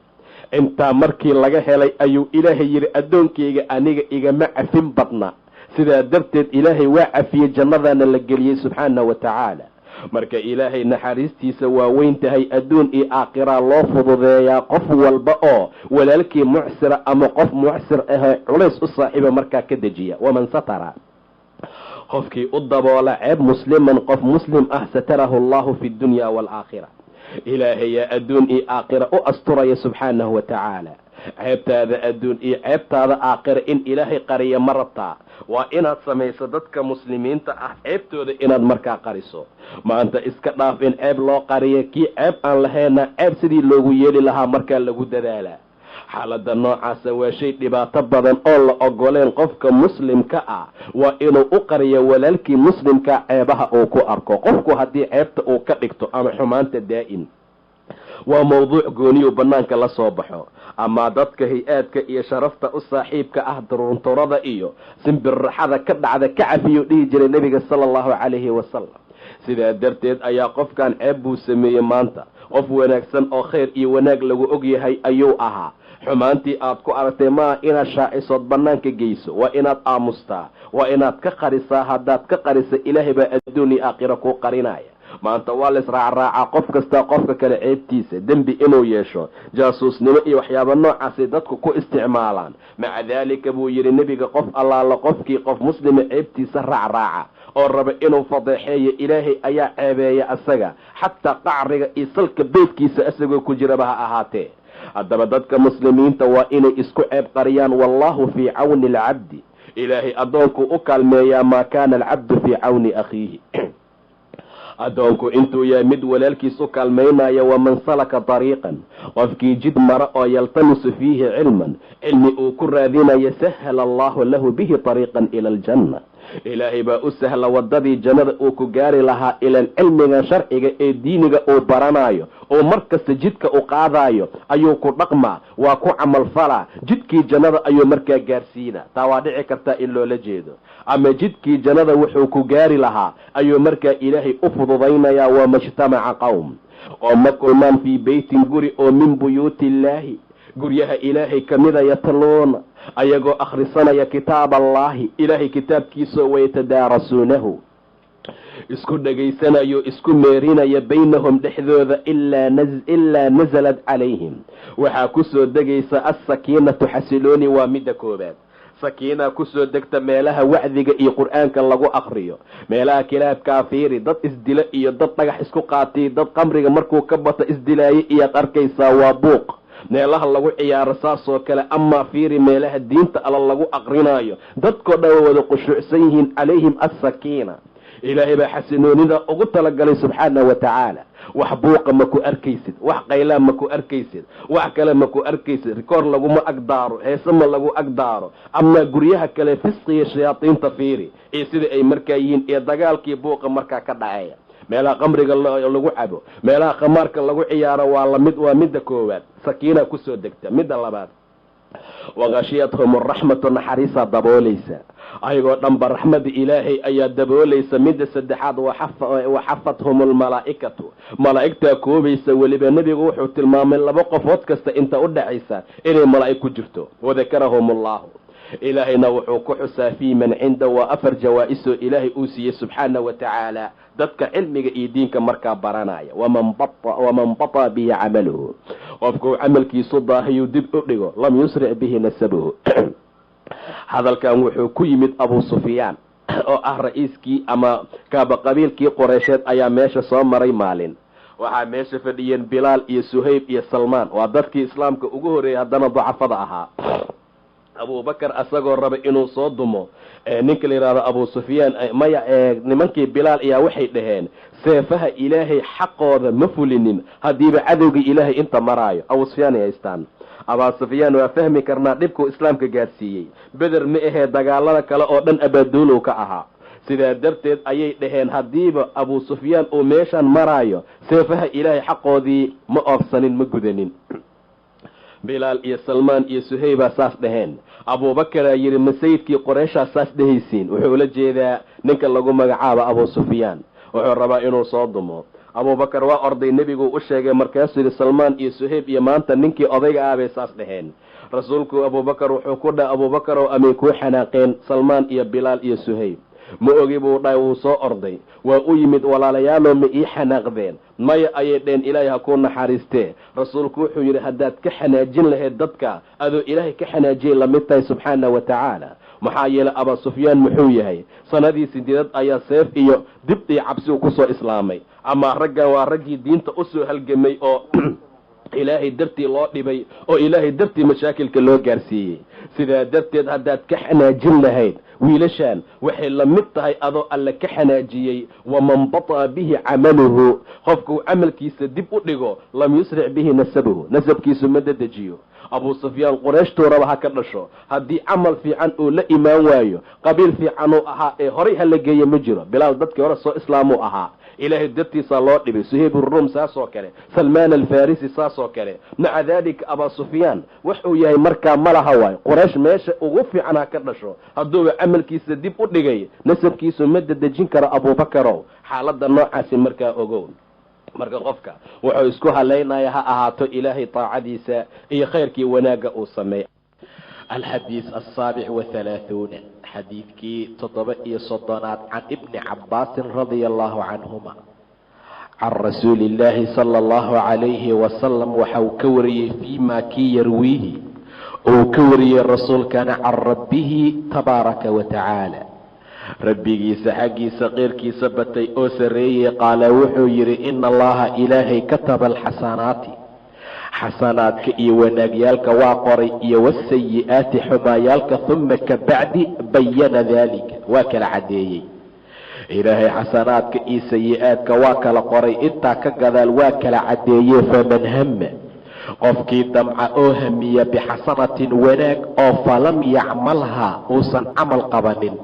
intaa markii laga helay ayuu ilaahay yidhi addoonkayga aniga igama cafin badna, sidaa darteed ilaahay waa cafiyey, jannadaana la geliyey subxaana wa tacaala. marka ilaahay naxariistiisa waa weyn tahay, adduun iyo aakhira loo fududeeyaa qof walba oo walaalkii mucsira ama qof mucsir ahee culays u saaxiiba markaa ka dejiya. waman satara, qofkii u daboola ceeb musliman qof muslim ah, satarahu allahu fi dunya waalaakhira, ilaahayaa adduun iyo aakhira u asturaya subxaanahu wa tacaala. ceebtaada adduun iyo ceebtaada aakhira in ilaahay qariya ma rabtaa, waa inaad samayso dadka muslimiinta ah ceebtooda inaad markaa qariso. maanta iska dhaaf in ceeb loo qariya, kii ceeb aan lahayna ceeb sidii loogu yeeli lahaa markaa lagu dadaalaa. xaaladda noocaasa waa shay dhibaato badan oo la ogoleen qofka muslimka ah, waa inuu u qariyo walaalkii muslimka ceebaha uu ku arko. qofku haddii ceebta uu ka dhigto ama xumaanta daa'im, waa mawduuc gooniyu bannaanka la soo baxo. ama dadka hay-aadka iyo sharafta u saaxiibka ah durunturada iyo simbirraxada ka dhacda ka cafiyuu dhihi jiray nebiga sala allahu calayhi wasalam. sidaa darteed ayaa qofkan ceeb buu sameeyey maanta. qof wanaagsan oo khayr iyo wanaag lagu og yahay ayuu ahaa. xumaantii aad ku aragtay maaha inaad shaacisood bannaanka geyso, waa inaad aamustaa, waa inaad ka qarisaa. haddaad ka qarisa ilaahay baa adduun iyo aakhira kuu qarinaya. maanta waa la israacraacaa qof kasta qofka kale ceebtiisa, dembi inuu yeesho, jaasuusnimo iyo waxyaaba noocaasay dadku ku isticmaalaan. maca daalika buu yidhi nebiga, qof allaala qofkii qof muslima ceebtiisa raacraaca oo raba inuu fadeexeeyo, ilaahay ayaa ceebeeya asaga, xataa qacriga iyo salka beydkiisa asagoo ku jiraba ha ahaatee. haddaba dadka muslimiinta waa inay isku ceeb qariyaan. wallaahu fii cawni alcabdi, ilaahay addoonkuu u kaalmeeyaa maa kaana alcabdu fii cawni akhiihi. addoonku intuu yahay mid walaalkiis u kaalmaynaya. waman salaka dariiqan, qofkii jid mara oo yaltamisu fiihi cilman, cilmi uu ku raadinayo, sahala allahu lahu bihi dariiqan ila aljanna, ilaahay baa u sahla wadadii jannada uu ku gaari lahaa. ilan cilmiga sharciga ee diiniga uu baranayo oo mar kasta jidka u qaadayo ayuu ku dhaqmaa, waa ku camalfalaa, jidkii jannada ayuu markaa gaarsiina. taa waa dhici kartaa in loola jeedo, ama jidkii jannada wuxuu ku gaari lahaa ayuu markaa ilaahay u fududaynayaa. wamajtamaca qowm, qooma kulmaan fii beytin, guri oo min buyuuti illaahi, guryaha ilaahay kamida, yatluuna, ayagoo akhrisanaya kitaab allaahi, ilaahay kitaabkiisa, wayatadaarasuunahu, isku dhegaysanayo, isku meerinaya baynahum dhexdooda, ilaa nasalad calayhim, waxaa kusoo degaysa assakiinatu, xasilooni. waa midda koobaad. sakiina kusoo degta meelaha wacdiga iyo qur-aanka lagu akriyo. meelaha kilaabkaa fiiri, dad isdila iyo dad dhagax isku qaatay, dad qamriga markuu ka bato isdilaayay iyaad arkaysaa, waa buuq. meelaha lagu ciyaaro saasoo kale. amaa fiiri meelaha diinta alla lagu aqrinaayo, dadkoo dhan way wada khushuucsan yihiin. calayhim assakiina, ilaahay baa xasinoonida ugu talagalay subxaana wa tacaala. wax buuqa ma ku arkaysid, wax qaylaa ma ku arkaysid, wax kale ma ku arkaysid, rikoor laguma agdaaro, heese ma lagu agdaaro. amaa guryaha kale fisqiya shayaadiinta fiiri iyo sida ay markaa yihiin, iyo dagaalkii buuqa markaa ka dhaceeya. meelaha qamriga lagu cabo, meelaha khamaarka lagu ciyaaro, waa midda koowaad. sakiina kusoo degta. midda labaad, waqashiyadhum araxmatu, naxariisaa daboolaysa, ayagoo dhanba raxmada ilaahay ayaa daboolaysa. midda saddexaad, waxafathum almalaa'ikatu, malaa'igtaa koobaysa. weliba nebigu wuxuu tilmaamay 2 qofood kasta inta u dhacaysa inay malaa'ig ku jirto. wadakarahum allahu, ilaahayna wuxuu ku xusaa fii man cinda, waa 4 jawaa-isoo ilaahay uu siiyey subxaana wa tacaala dadka cilmiga iyo diinka markaa baranaya. waman bataa bihi camaluhu, qofkuu camalkiisu daahiyuu dib u dhigo, lam yusric bihi nasabuhu. hadalkan wuxuu ku yimid abu sufyaan oo ah ra-iiskii ama kaaba qabiilkii qoreysheed ayaa meesha soo maray maalin. waxaa meesha fadhiyeen bilaal iyo suhayb iyo salmaan, waa dadkii islaamka ugu horreeyey haddana dacafada ahaa. abubakar asagoo raba inuu soo dumo ninka la yidhahdo abu sufyaan, maya nimankii bilaal ayaa waxay dhaheen, seefaha ilaahay xaqooda ma fulinin haddiiba cadowgii ilaahay inta maraayo. abu sufyaan ay haystaan. abaa sufyaan waa fahmi karnaa dhibkuu islaamka gaarsiiyey. beder ma ahee dagaalada kale oo dhan abaaduulow ka ahaa. sidaa darteed ayay dhaheen, haddiiba abu sufyaan uu meeshaan maraayo, seefaha ilaahay xaqoodii ma oofsanin, ma gudanin. bilaal iyo salmaan iyo suhaybaa saas dhaheen. abubakaraa yidhi, ma sayidkii qoreyshaa saas dhehaysiin? wuxuu la jeedaa ninka lagu magacaabo abu sufyaan, wuxuu rabaa inuu soo dumo. abubakar waa orday nebigu u sheegay, markaasuu yidhi salmaan iyo suhayb iyo maanta ninkii odayga ah bay saas dhaheen. rasuulku abubakar wuxuu ku dhahay, abubakarow amay kuu xanaaqeen salmaan iyo bilaal iyo suhayb? ma ogi buu dhahay. wuu soo orday, waa u yimid, walaalayaaloo ma ii xanaaqdeen? maya ayay dheen, ilaahay ha kuu naxariistee. rasuulku wuxuu yidhi, haddaad ka xanaajin lahayd dadka adoo ilaahay ka xanaajiyay lamid tahay subxaana wa tacaala. maxaa yeelay abaa sufyaan muxuu yahay? sanadii 8 ayaa seef iyo dib iyo cabsi uu kusoo islaamay. ama raggan waa raggii diinta usoo halgamay oo ilaahay dartii loo dhibay oo ilaahay dartii mashaakilka loo gaarsiiyey. sidaa darteed haddaad ka xanaajin lahayd wiilashaan waxay la mid tahay adoo alle ka xanaajiyey. waman baطaa bihi camaluhu, qofkuu camalkiisa dib u dhigo lam yusric bihi nasabuhu, nasabkiisu ma dedejiyo. abuu sufyaan qurayshtuuraba ha ka dhasho, haddii camal fiican uu la imaan waayo, qabiil fiicanuu ahaa ee horay hala geeye ma jiro. bilaal dadkii hore soo islaamuu ahaa, ilaahay dartiisaa loo dhibay. suhayb uruum saasoo kale, salmaan alfarisi saasoo kale. maca daalika abaa sufyaan wuxuu yahay markaa malaha waayo, quraysh meesha ugu fiican ha ka dhasho, hadduuba camalkiisa dib u dhigay nasabkiisu ma dedejin karo abubakarow. xaaladda noocaasi markaa ogow. marka qofka wuxuu isku halaynaya ha ahaato ilaahay taacadiisa iyo khayrkii wanaagga uu sameey. الحديث 37 حديثكي 37 عن ابن عباس رضي الله عنهما عن رسول الله صلى الله عليه وسلم وحو كوري فيما كي يرويه او كوري الرسول كان عن ربه تبارك وتعالى. ربي سحقي صغير كي سبتي او سري قال وحو يري إن الله إلهي كتب الحسنات xasanaadka iyo wanaagyaalka waa qoray, iyo wasayi-aati xumaayaalka, uma kabacdi bayana daalika waa kala cadeeyey. ilaahay xasanaadka iyo sayi-aadka waa kala qoray, intaa ka gadaal waa kala cadeeye. faman hama qofkii damca oo hamiya bixasanatin wanaag oo falam yacmalhaa uusan camal qabanin,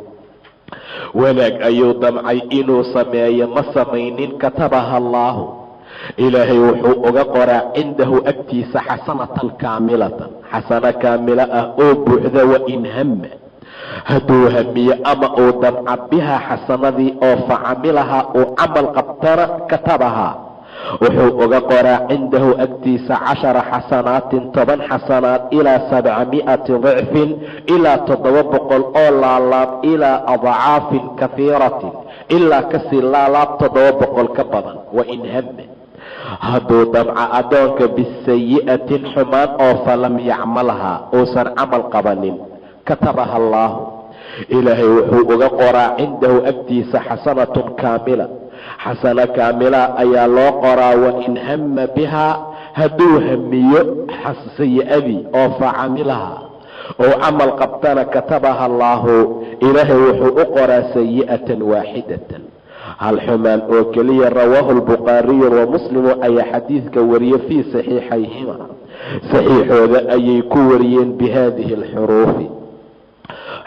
wanaag ayuu damcay inuu sameeyo ma samaynin, katabaha allaahu ilaahay wuxuu uga qoraa cindahu agtiisa xasanatan kaamilatan, xasano kaamilo ah oo buuxda. wain hama hadduu hamiyo ama uu damca bihaa xasanadii oo facamilahaa uu camal qabtana, katabahaa wuxuu uga qoraa cindahu agtiisa 10 xasanaatin 10 xasanaad, ilaa 700 dicfin ilaa 700 oo laalaab, ilaa adcaafin kahiiratin ilaa kasii laalaab 700 ka badan. wain hama hadduu damca adoonka bisayi'atin xumaan oo falam yacmalhaa uusan camal qabanin, katabaha allaahu ilaahay wuxuu uga qoraa cindahu agtiisa xasanatun kaamila, xasano kaamila ayaa loo qoraa. wain hama bihaa hadduu hamiyo sayi-adii oo facamilahaa oo camal qabtana, katabaha allaahu ilaahay wuxuu u qoraa sayi'atan waaxidatan, hal xumaan oo keliya. rawaahu lbukhaariyu wa muslimu ayaa xadiidka wariye fii saxiixayhima, saxiixooda ayay ku wariyeen bihadihi alxuruufi,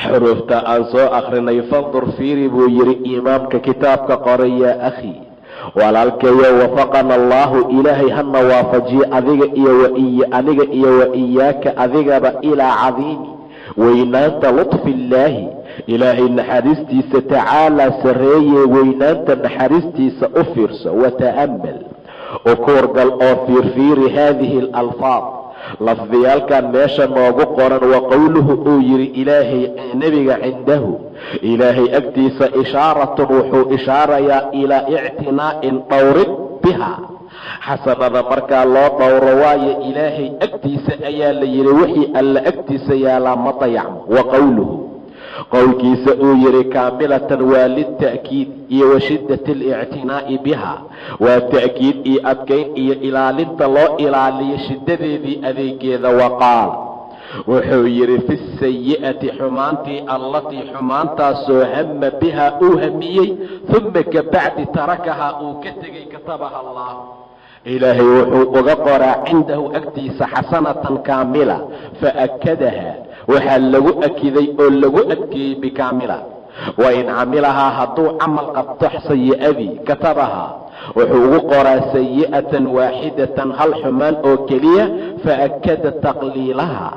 xuruufta aan soo akrinay. fandur fiiri buu yidhi imaamka kitaabka qoray, yaa akhi walaalkeeyo, wafaqana allaahu ilaahay hana waafajiye aniga iyo wa iyaaka adigaba, ilaa cadiimi weynaanta lutfi illaahi ilaahay naxariistiisa, tacaalaa sareeye weynaanta naxariistiisa u fiirso. wata'amal ukuurgal oo fiirfiiri haadihi alalfaad lafdiyaalkan meesha noogu qoran. wa qowluhu uu yidhi ilaahay nebiga cindahu ilaahay agtiisa, ishaaratun wuxuu ishaarayaa ilaa ictinaa'in dhowrid biha xasanada markaa loo dhowro, waayo ilaahay agtiisa ayaa la yidhi wixii alla agtiisa yaalaa ma dayacmo. wa qowluhu qowlkiisa uu yidhi kaamilatan waa lita'kiid iyo wa shiddati alictinaa'i biha, waa ta'kiid iyo adkayn iyo ilaalinta loo ilaaliyo shiddadeedii adeegeeda. wa qaal wuxuu yidhi fi sayi'ati xumaantii allatii xumaantaasoo hama bihaa uu hamiyey, uma kabacdi tarakahaa uu ka tegay, katabaha allah ilaahay wuxuu uga qoraa cindahu agtiisa xasanatan kaamila. faakadaha waxaa lagu akiday oo lagu adkeeyey bikaamila. wain camilahaa hadduu camal qabto sayi'adii, katabahaa wuxuu ugu qoraa sayi'atan waaxidatan, hal xumaan oo keliya. faakada taqliilaha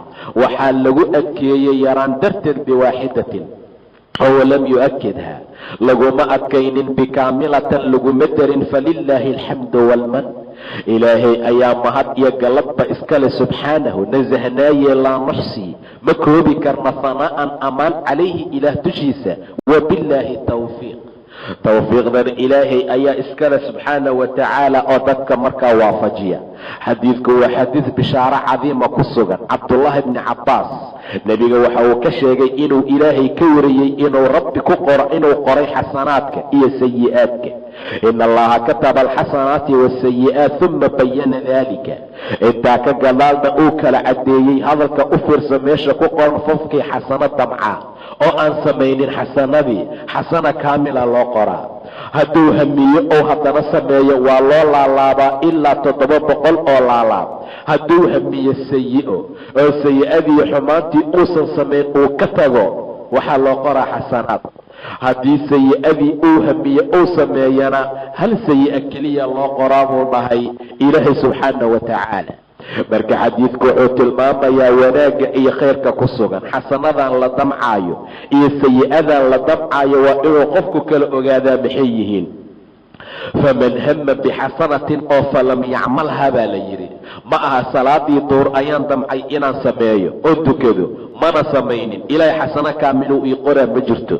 waxaa lagu adkeeyey yaraan darteed biwaaxidatin, oo walam yu-akidha laguma adkaynin bikaamilatan laguma darin falilaahi alxamdu waalman ilaahay ayaa mahad iyo galabba iskale subxaanahu nasahnaaye laa nuxsi ma koobi karna hanaa'an ammaan calayhi ilaah dushiisa wabillaahi tawfiiq tawfiiqdan ilaahay ayaa iskale subxaana wa tacaala oo dadka markaa waafajiya. xadiidku waa xadiid bishaaro cadiima ku sugan. cabdullaahi bni cabbaas nebiga waxa uu ka sheegay inuu ilaahay ka wariyey inuu rabbi inuu qoray xasanaadka iyo sayi-aadka. in allaha kataba alxasanaati wasayi-aat uma bayana dalika. intaa ka gadaalna uu kala caddeeyey. hadalka u fiirsa meesha ku qoran qofkii xasano damca oo aan samaynin xasanadii xasana kaamila loo qoraa. hadduu hamiyo ou haddana sameeyo waa loo laalaabaa ilaa 700 oo laalaab. hadduu hamiyo sayi-o oo sayi-adii xumaantii uusan samayn uu ka tago waxaa loo qoraa xasanaad. haddii sayi-adii uu hamiye uu sameeyana hal sayi-a keliya loo qoraa buu dhahay ilaahay subxaana wa tacaala. marka xadiidku wuxuu tilmaamayaa wanaagga iyo khayrka ku sugan. xasanadan la damcaayo iyo sayi-adan la damcaayo waa inuu qofku kala ogaadaa maxay yihiin. faman hama bixasanatin oo falam yacmalha baa la yidhi. ma aha salaadii duur ayaan damcay inaan sameeyo oo tukado mana samaynin ilaahay xasano kaamiluu ii qoraa ma jirto.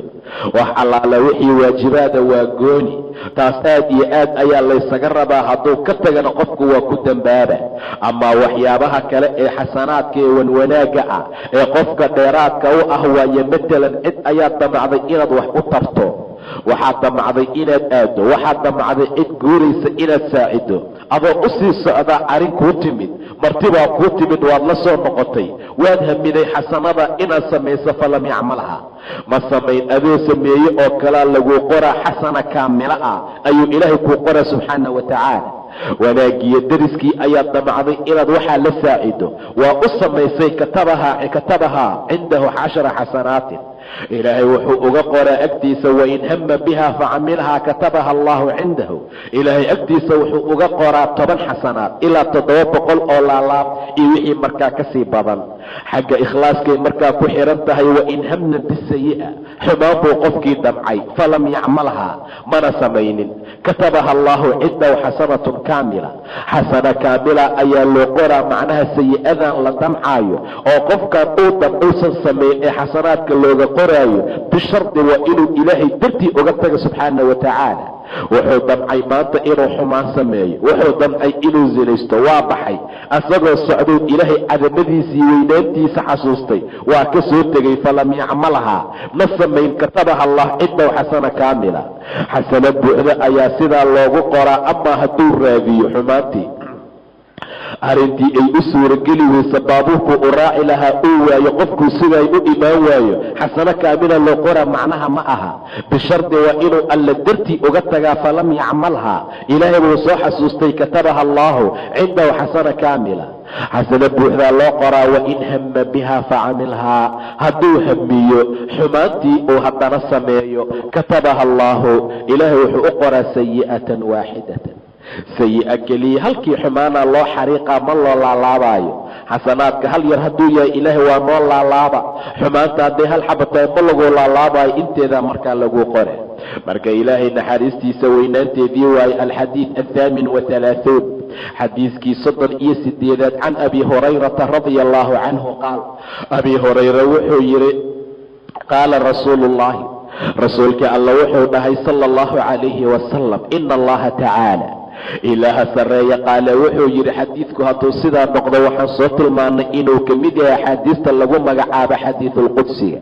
wax allaala wixii waajibaada waa gooni. taas aad iyo aad ayaa laysaga rabaa. hadduu ka tagana qofku waa ku dambaaba. amaa waxyaabaha kale ee xasanaadka ee wanwanaagga ah ee qofka dheeraadka u ah waaye matalan cid ayaad damacday inaad wax u tarto, waxaad damacday inaad aado, waxaad damacday cid guuraysa inaad saacido. adoo u sii socdaa arrin kuu timid, martibaa kuu timid, waad la soo noqotay, waad hamiday xasanada inaad samayso falam yacmalha. ma samayn. adoo sameeye oo kalea laguu qoraa xasana kaamilo ah ayuu ilaahay kuu qoraa subxaana wa tacaala. wanaagiyo dariskii ayaad damacday inaad waxaa la saacido, waa u samaysay, katabahaa cindahu 10 xasanaatin. ilaahay wuxuu uga qoraa agtiisa wain hama biha facamilhaa katabaha allahu cindahu. ilaahay agtiisa wuxuu uga qoraa 10 xasanaad ilaa 700 oo laalaab iyo wixii markaa kasii badan. xagga ikhlaaskay markaa ku xiran tahay. wain hamna bisayi'a xumaan buu qofkii damcay falam yacmalhaa mana samaynin katabaha allahu cindahu xasanatun kaamila. xasana kaamila ayaa loo qoraa. macnaha sayi-adan la damcaayo oo qofkan uusan samayn ee xasanaadka looga qoraayo bishardi waa inuu ilaahay dartii uga taga subxaana wa tacaala. wuxuu damcay maanta inuu xumaan sameeyo, wuxuu damcay inuu zinaysto, waa baxay asagoo socdow ilaahay cadamadiisii weynaantiisa xasuustay, waa ka soo tegay falam yacmalhaa ma samayn katabaha allah cindahu xasana kaamila. xasano buuxda ayaa sidaa loogu qoraa. amaa hadduu raadiyo xumaantii arrintii ay u suurageli weysa baabuurku u raaci lahaa uu waayo, qofkuu siday u imaan waayo, xasano kaamila loo qoraa macnaha ma aha. bishardi waa inuu alla dartii uga tagaa falam yacmalhaa. ilaahay buu soo xasuustay katabaha allahu cindahu xasana kaamila. xasano buuxdaa loo qoraa. wain hama biha facamilhaa. hadduu hamiyo xumaantii uu haddana sameeyo katabaha allahu ilaahay wuxuu u qoraa sayi'atan waaxidatan. sayi-a keliya halkii xumaana loo xariiqaa ma loo laalaabaayo. xasanaadka hal yar hadduu yahay ilaahay waa noo laalaaba. xumaanta hadday hal xaba tahay ma laguu laalaabaayo, inteedaa markaa laguu qore. marka ilaahay naxariistiisa weynaanteedii waaye. alxadiid 38 xadiiskii 38 can abi hurayrata radia allahu canhu qaal. abi hurayra wuxuu yidhi qaala rasuulu llahi rasuulkii alla wuxuu dhahay sala allahu calayhi wasalam ina allaha tacaala ilaaha sarreeya qaala wuxuu yidhi. xadiidku hadduu sidaa noqdo waxaan soo tilmaanay inuu ka mid yahay axaadiista lagu magacaabo xadiidulqudsiga.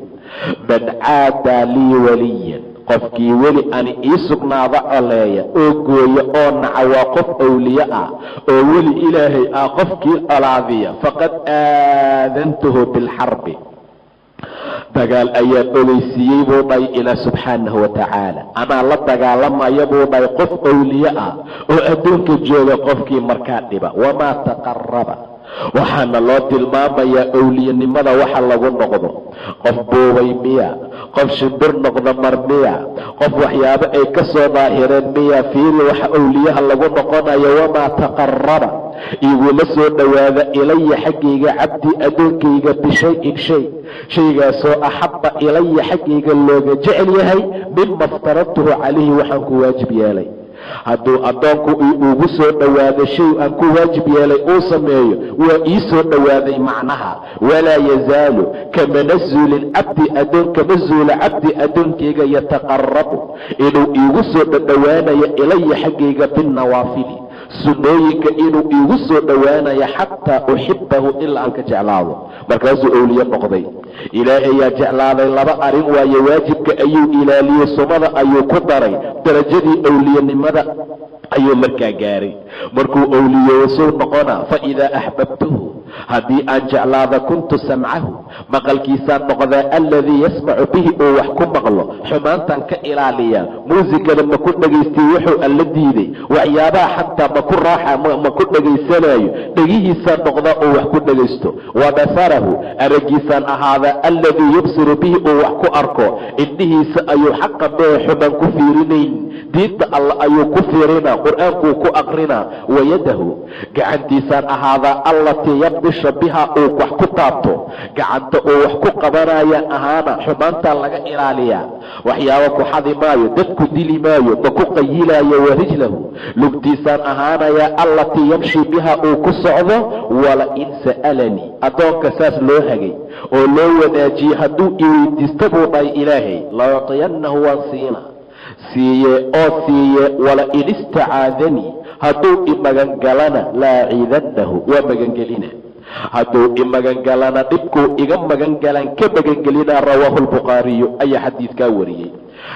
man caadaa lii waliyan qofkii weli ani ii sugnaada coleeya oo gooya oo naca waa qof awliye ah oo weli ilaahay ah. qofkii olaadiya faqad aadantuhu bilxarbi dagaal ayaan ogeysiiyey buu dhahay ilaa subxaanahu wa tacaala. anaa la dagaalamaya buu dhahay qof awliye ah oo adduunka jooga qofkii markaa dhiba. wamaa taqaraba waxaana loo tilmaamayaa awliyanimada waxa lagu noqdo. qof buubay miya, qof shimbir noqda mar miya, qof waxyaabo ay ka soo daahireen miya. fiiri waxa awliyaha lagu noqonayo. wamaa taqaraba iguma soo dhowaada ilaya xaggayga cabdii addoonkayga bishayin shaygaasoo axabba ilaya xaggayga looga jecel yahay mima aftaradtuhu calayhi waxaan ku waajib yeelay. hadduu addoonku ugu soo dhowaado shay aan ku waajib yeelay uu sameeyo waa ii soo dhowaaday macnaha. walaa yazaalu kamana zuulin cabdi addoon kama zuula cabdi addoonkayga yataqarabu inuu iigu soo dhowaanayo ilaya xaggayga binnawaafili sunnooyinka inuu iigu soo dhowaanayo xataa uxibahu ilaa aan ka jeclaado. markaasuu owliye noqday. ilaahayaa jeclaaday laba arrin waaye, waajibka ayuu ilaaliyey, sunnada ayuu ku daray, darajadii owliyenimada ayuu markaa gaaray. markuu owliyowsuu noqonaa fa idaa axbabtuhu haddii aan jeclaado kuntu samcahu maqalkiisaan noqdaa alladii yasmacu bihi uu wax ku maqlo. xumaantaan ka ilaaliyaa, muusikada ma ku dhagaystay wuxuu alla diiday, waxyaabaha xataa ma ku raaxa ma ku dhagaysanayo, dhegihiisaan noqdaa uu wax ku dhagaysto. wa basarahu araggiisaan ahaadaa alladii yubsiru bihi uu wax ku arko, indhihiisa ayuu xaqa mee xumaan ku fiirinayn, diinta alla ayuu ku fiirinaa, qur-aankuu ku aqrinaa. wayadahu gacantiisaan ahaadaa allatii yabdisha biha uu wax ku taabto, gacanta uu wax ku qabanaya ahaana xumaantaa laga ilaaliyaa. waxyaaba ku xadi maayo, dadku dili maayo, ma ku qayilaayo. warijlahu lugtiisaan ahaanayaa allatii yamshi biha uu ku socdo. wala in sa'alanii addoonka saas loo hagay oo loo wanaajiyey hadduu iweydiista buu dhahay ilaahay layucطiyannahu waan siiye wala in istacaadanii hadduu imagangalana laaciidannahu waa magangelina. hadduu imagangalana dhibkuu iga magangalaan ka magangelinaa. rawaahu lbukhaariyu ayaa xadiidkaa wariyey.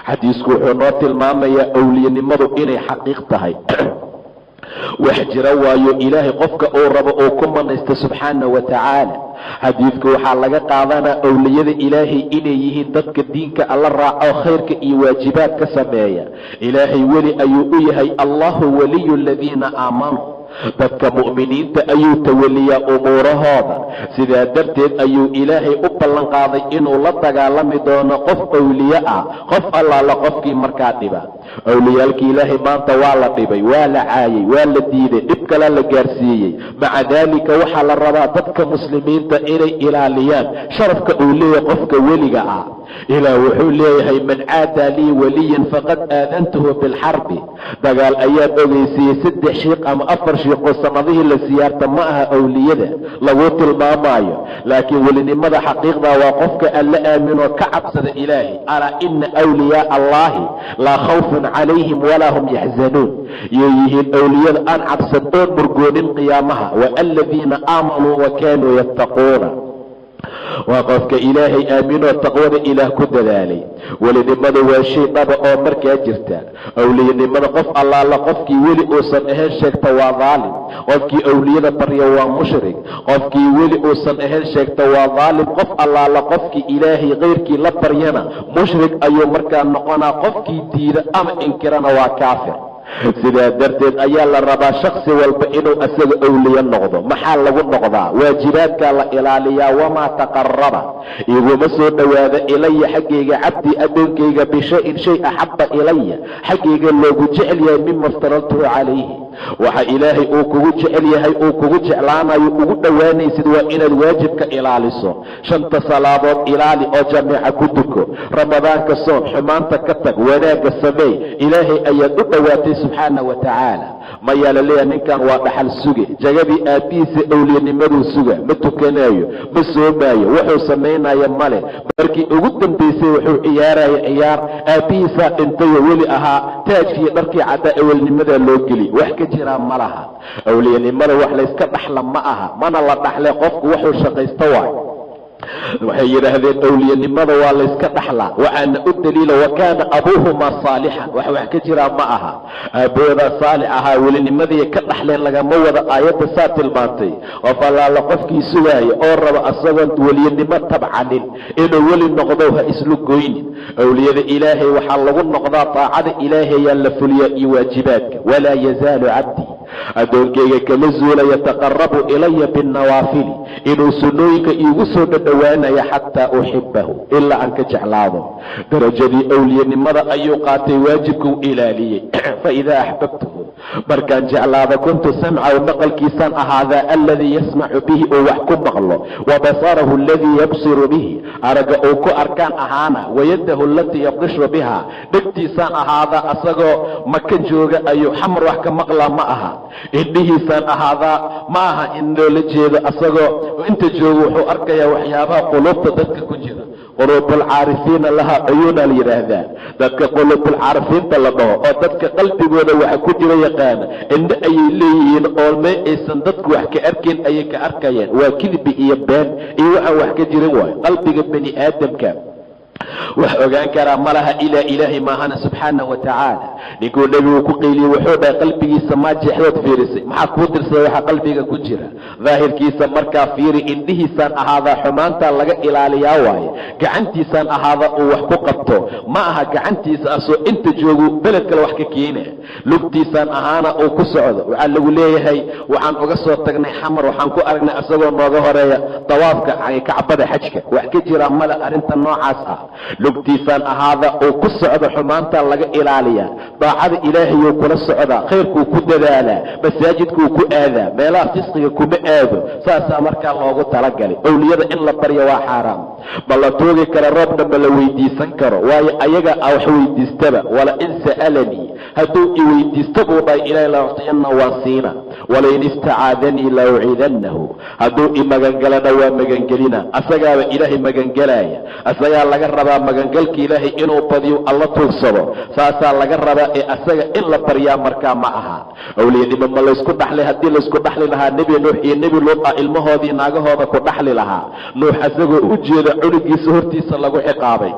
xadiisku wuxuu noo tilmaamayaa owliyanimadu inay xaqiiq tahay. wax jira waayo ilaahay qofka uu rabo uu ku manaysto subxaana wa tacaala. xadiidku waxaa laga qaadanaa owliyada ilaahay inay yihiin dadka diinka alla raaco, khayrka iyo waajibaadka sameeya. ilaahay weli ayuu u yahay. allahu waliyu aladiina aamanuu dadka mu'miniinta ayuu tawaliyaa umuurahooda. sidaa darteed ayuu ilaahay u ballan qaaday inuu la dagaalami doono qof owliye ah, qof allaala qofkii markaa dhiba. owliyaalkii ilaahay maanta waa la dhibay, waa la caayay, waa la diiday, dhib kale la gaarsiiyey. maca daalika waxaa la rabaa dadka muslimiinta inay ilaaliyaan sharafka uu leeyahay qofka weliga ah. ilaah wuxuu leeyahay man caadaa lii waliyan faqad aadantuhu bilxarbi. dagaal ayaan ogeysiiyey 3 shiiq ama 4 shiiqoo sanadihii la siyaarta ma aha owliyada lagu tilmaamaayo. laakiin welinimada xaqiiqda waa qofka alla aaminoo ka cabsada ilaahay. alaa ina wliyaa allahi laa khawfun calayhim walaa hum yaxzanuun. yay yihiin owliyada aan cabsan oon murgoonin qiyaamaha. waaladiina aamanuu wa kaanuu yattaquuna waa qofka ilaahay aaminoo taqwada ilaah ku dadaalay. welinimada waa shay dhaba oo markaa jirta. owliyanimada qof allaala qofkii weli uusan ahayn sheegta waa daalim. qofkii owliyada barya waa mushrik. qofkii weli uusan ahayn sheegta waa daalim. qof allaala qofkii ilaahay kayrkii la baryana mushrik ayuu markaa noqonaa. qofkii diida ama inkirana waa kaafir. sidaa darteed ayaa la rabaa shaksi walba inuu asaga owliye noqdo. maxaa lagu noqdaa? waajibaadkaa la ilaaliyaa. wamaa taqaraba iguma soo dhowaada ilaya xaggayga cabdii addoonkayga bishayin shay axabba ilaya xaggayga loogu jecel yahay mima aftaradtuhu calayhi. waxa ilaahay uu kugu jecel yahay uu kugu jeclaanayo ugu dhowaanaysid waa inaad waajibka ilaaliso. 5 salaadood ilaali oo jamiica ku duko. ramadaanka soon, xumaanta ka tag, wanaagga sameey. ilaahay ayaad u dhowaatay subxaana wa tacaala. mayaa la leeyahay ninkan waa dhaxal suge, jagadii aabbihiisa owliyanimaduu suga, ma tukanayo, ma soomaayo, wuxuu samaynayo male. markii ugu dambaysay wuxuu ciyaaraya ciyaar, aabbihiisaa dhintayo weli ahaa, taajkii dharkii caddaa owlinimadaa loo geli. wax ka jiraa ma laha. owliyanimada wax layska dhaxla ma aha, mana la dhaxlay. qofku wuxuu shaqaysta waay. waxay yidhaahdeen owliyanimada waa layska dhaxlaa. waxaana u daliila wakaana abuuhumaa saalixan. wax ka jiraa ma aha. aabboodaa saalix ahaa, welinimadii ka dhaxleen lagama wada. aayadda saa tilmaantay. qof allaala qofkii sugaaya oo raba asagoon weliyanimo tabcanin inuu weli noqdo ha islu goynin. owliyada ilaahay waxaa lagu noqdaa taacada ilaahay yaa la fuliyaa iyo waajibaadka. walaa yazaalu cabdii addoonkayga kama zuula yataqarabu ilaya binnawaafili inuu sunnooyinka iigu soo dhadhowaanayo xataa uxibahu ilaa aan ka jeclaado. darajadii awliyanimada ayuu qaatay, waajibkuu ilaaliyey. faidaa axbabtuhu markaan jeclaado kuntu samcahu maqalkiisaan ahaadaa aladii yasmacu bihi uu wax ku maqlo, wa basarahu aladii yabsiru bihi aragga uu ku arkaan ahaana, wayadahu alatii yabdishu biha dhegtiisaan ahaadaa asagoo maka jooga ayuu xamar wax ka maqlaa ma aha. indhihiisaan ahaadaa ma aha in loola jeedo asagoo inta jooga wuxuu arkayaa waxyaabaha quluubta dadka ku jira. quluubulcaarifiina lahaa cuyuunaa la yidhaahdaa, dadka quluubulcaarifiinta la dhaho oo dadka qalbigooda waxa ku jira yaqaana, indho ayay leeyihiin oo may aysan dadku wax ka arkayn ayay ka arkayeen. waa kidbi iyo been iyo waxaan wax ka jirin waayo. qalbiga bani aadamka wax ogaan karaa ma laha ilaa ilaahay maahana subxaana wa tacaala. ninkuu nebigu ku qeyliyey wuxuu dhahay qalbigiisa maa jeexdood fiirisay, maxaa kuu tirsaday waxa qalbiga ku jira. daahirkiisa markaa fiiri, indhihiisaan ahaadaa xumaantaa laga ilaaliyaa waaye. gacantiisaan ahaadaa uu wax ku qabto, ma aha gacantiisa asoo inta joogu beled kale wax ka keena. lugtiisaan ahaana uu ku socdo. waxaa lagu leeyahay waxaan uga soo tagnay xamar, waxaan ku aragnay asagoo nooga horeeya dawaafka kacbada xajka. wax ka jira male arrinta noocaas ah. lugtiisaan ahaada uu ku socdo, xumaantaa laga ilaaliyaa. daacada ilaahayuu kula socdaa, khayrkuu ku dadaalaa, masaajidkuu ku aadaa, meelaha fisqiga kuma aado. saasaa markaa loogu talagalay. awliyada in la baryo waa xaaraam. ma la tuugi karo, roobna ma la weydiisan karo, waayo ayaga wax weydiistaba. wala in sa'alanii hadduu i weydiista buu dhahay ilaahay la uctiyanna waan siina, walain istacaadanii la uciidannahu hadduu i magangalana waa magangelina. asagaaba ilaahay magangelaaya, asagaa laga rabaa magangalka ilaahay inuu badiyo alla tuugsado. saasaa laga rabaa ee asaga in la baryaa markaa ma aha. awliyanimo ma laysku dhaxlay? haddii laysku dhaxli lahaa nebi nuux iyo nebi luud ah ilmahoodii naagahooda ku dhaxli lahaa. nuux asagoo u jeeda cunugiisa hortiisa lagu ciqaabay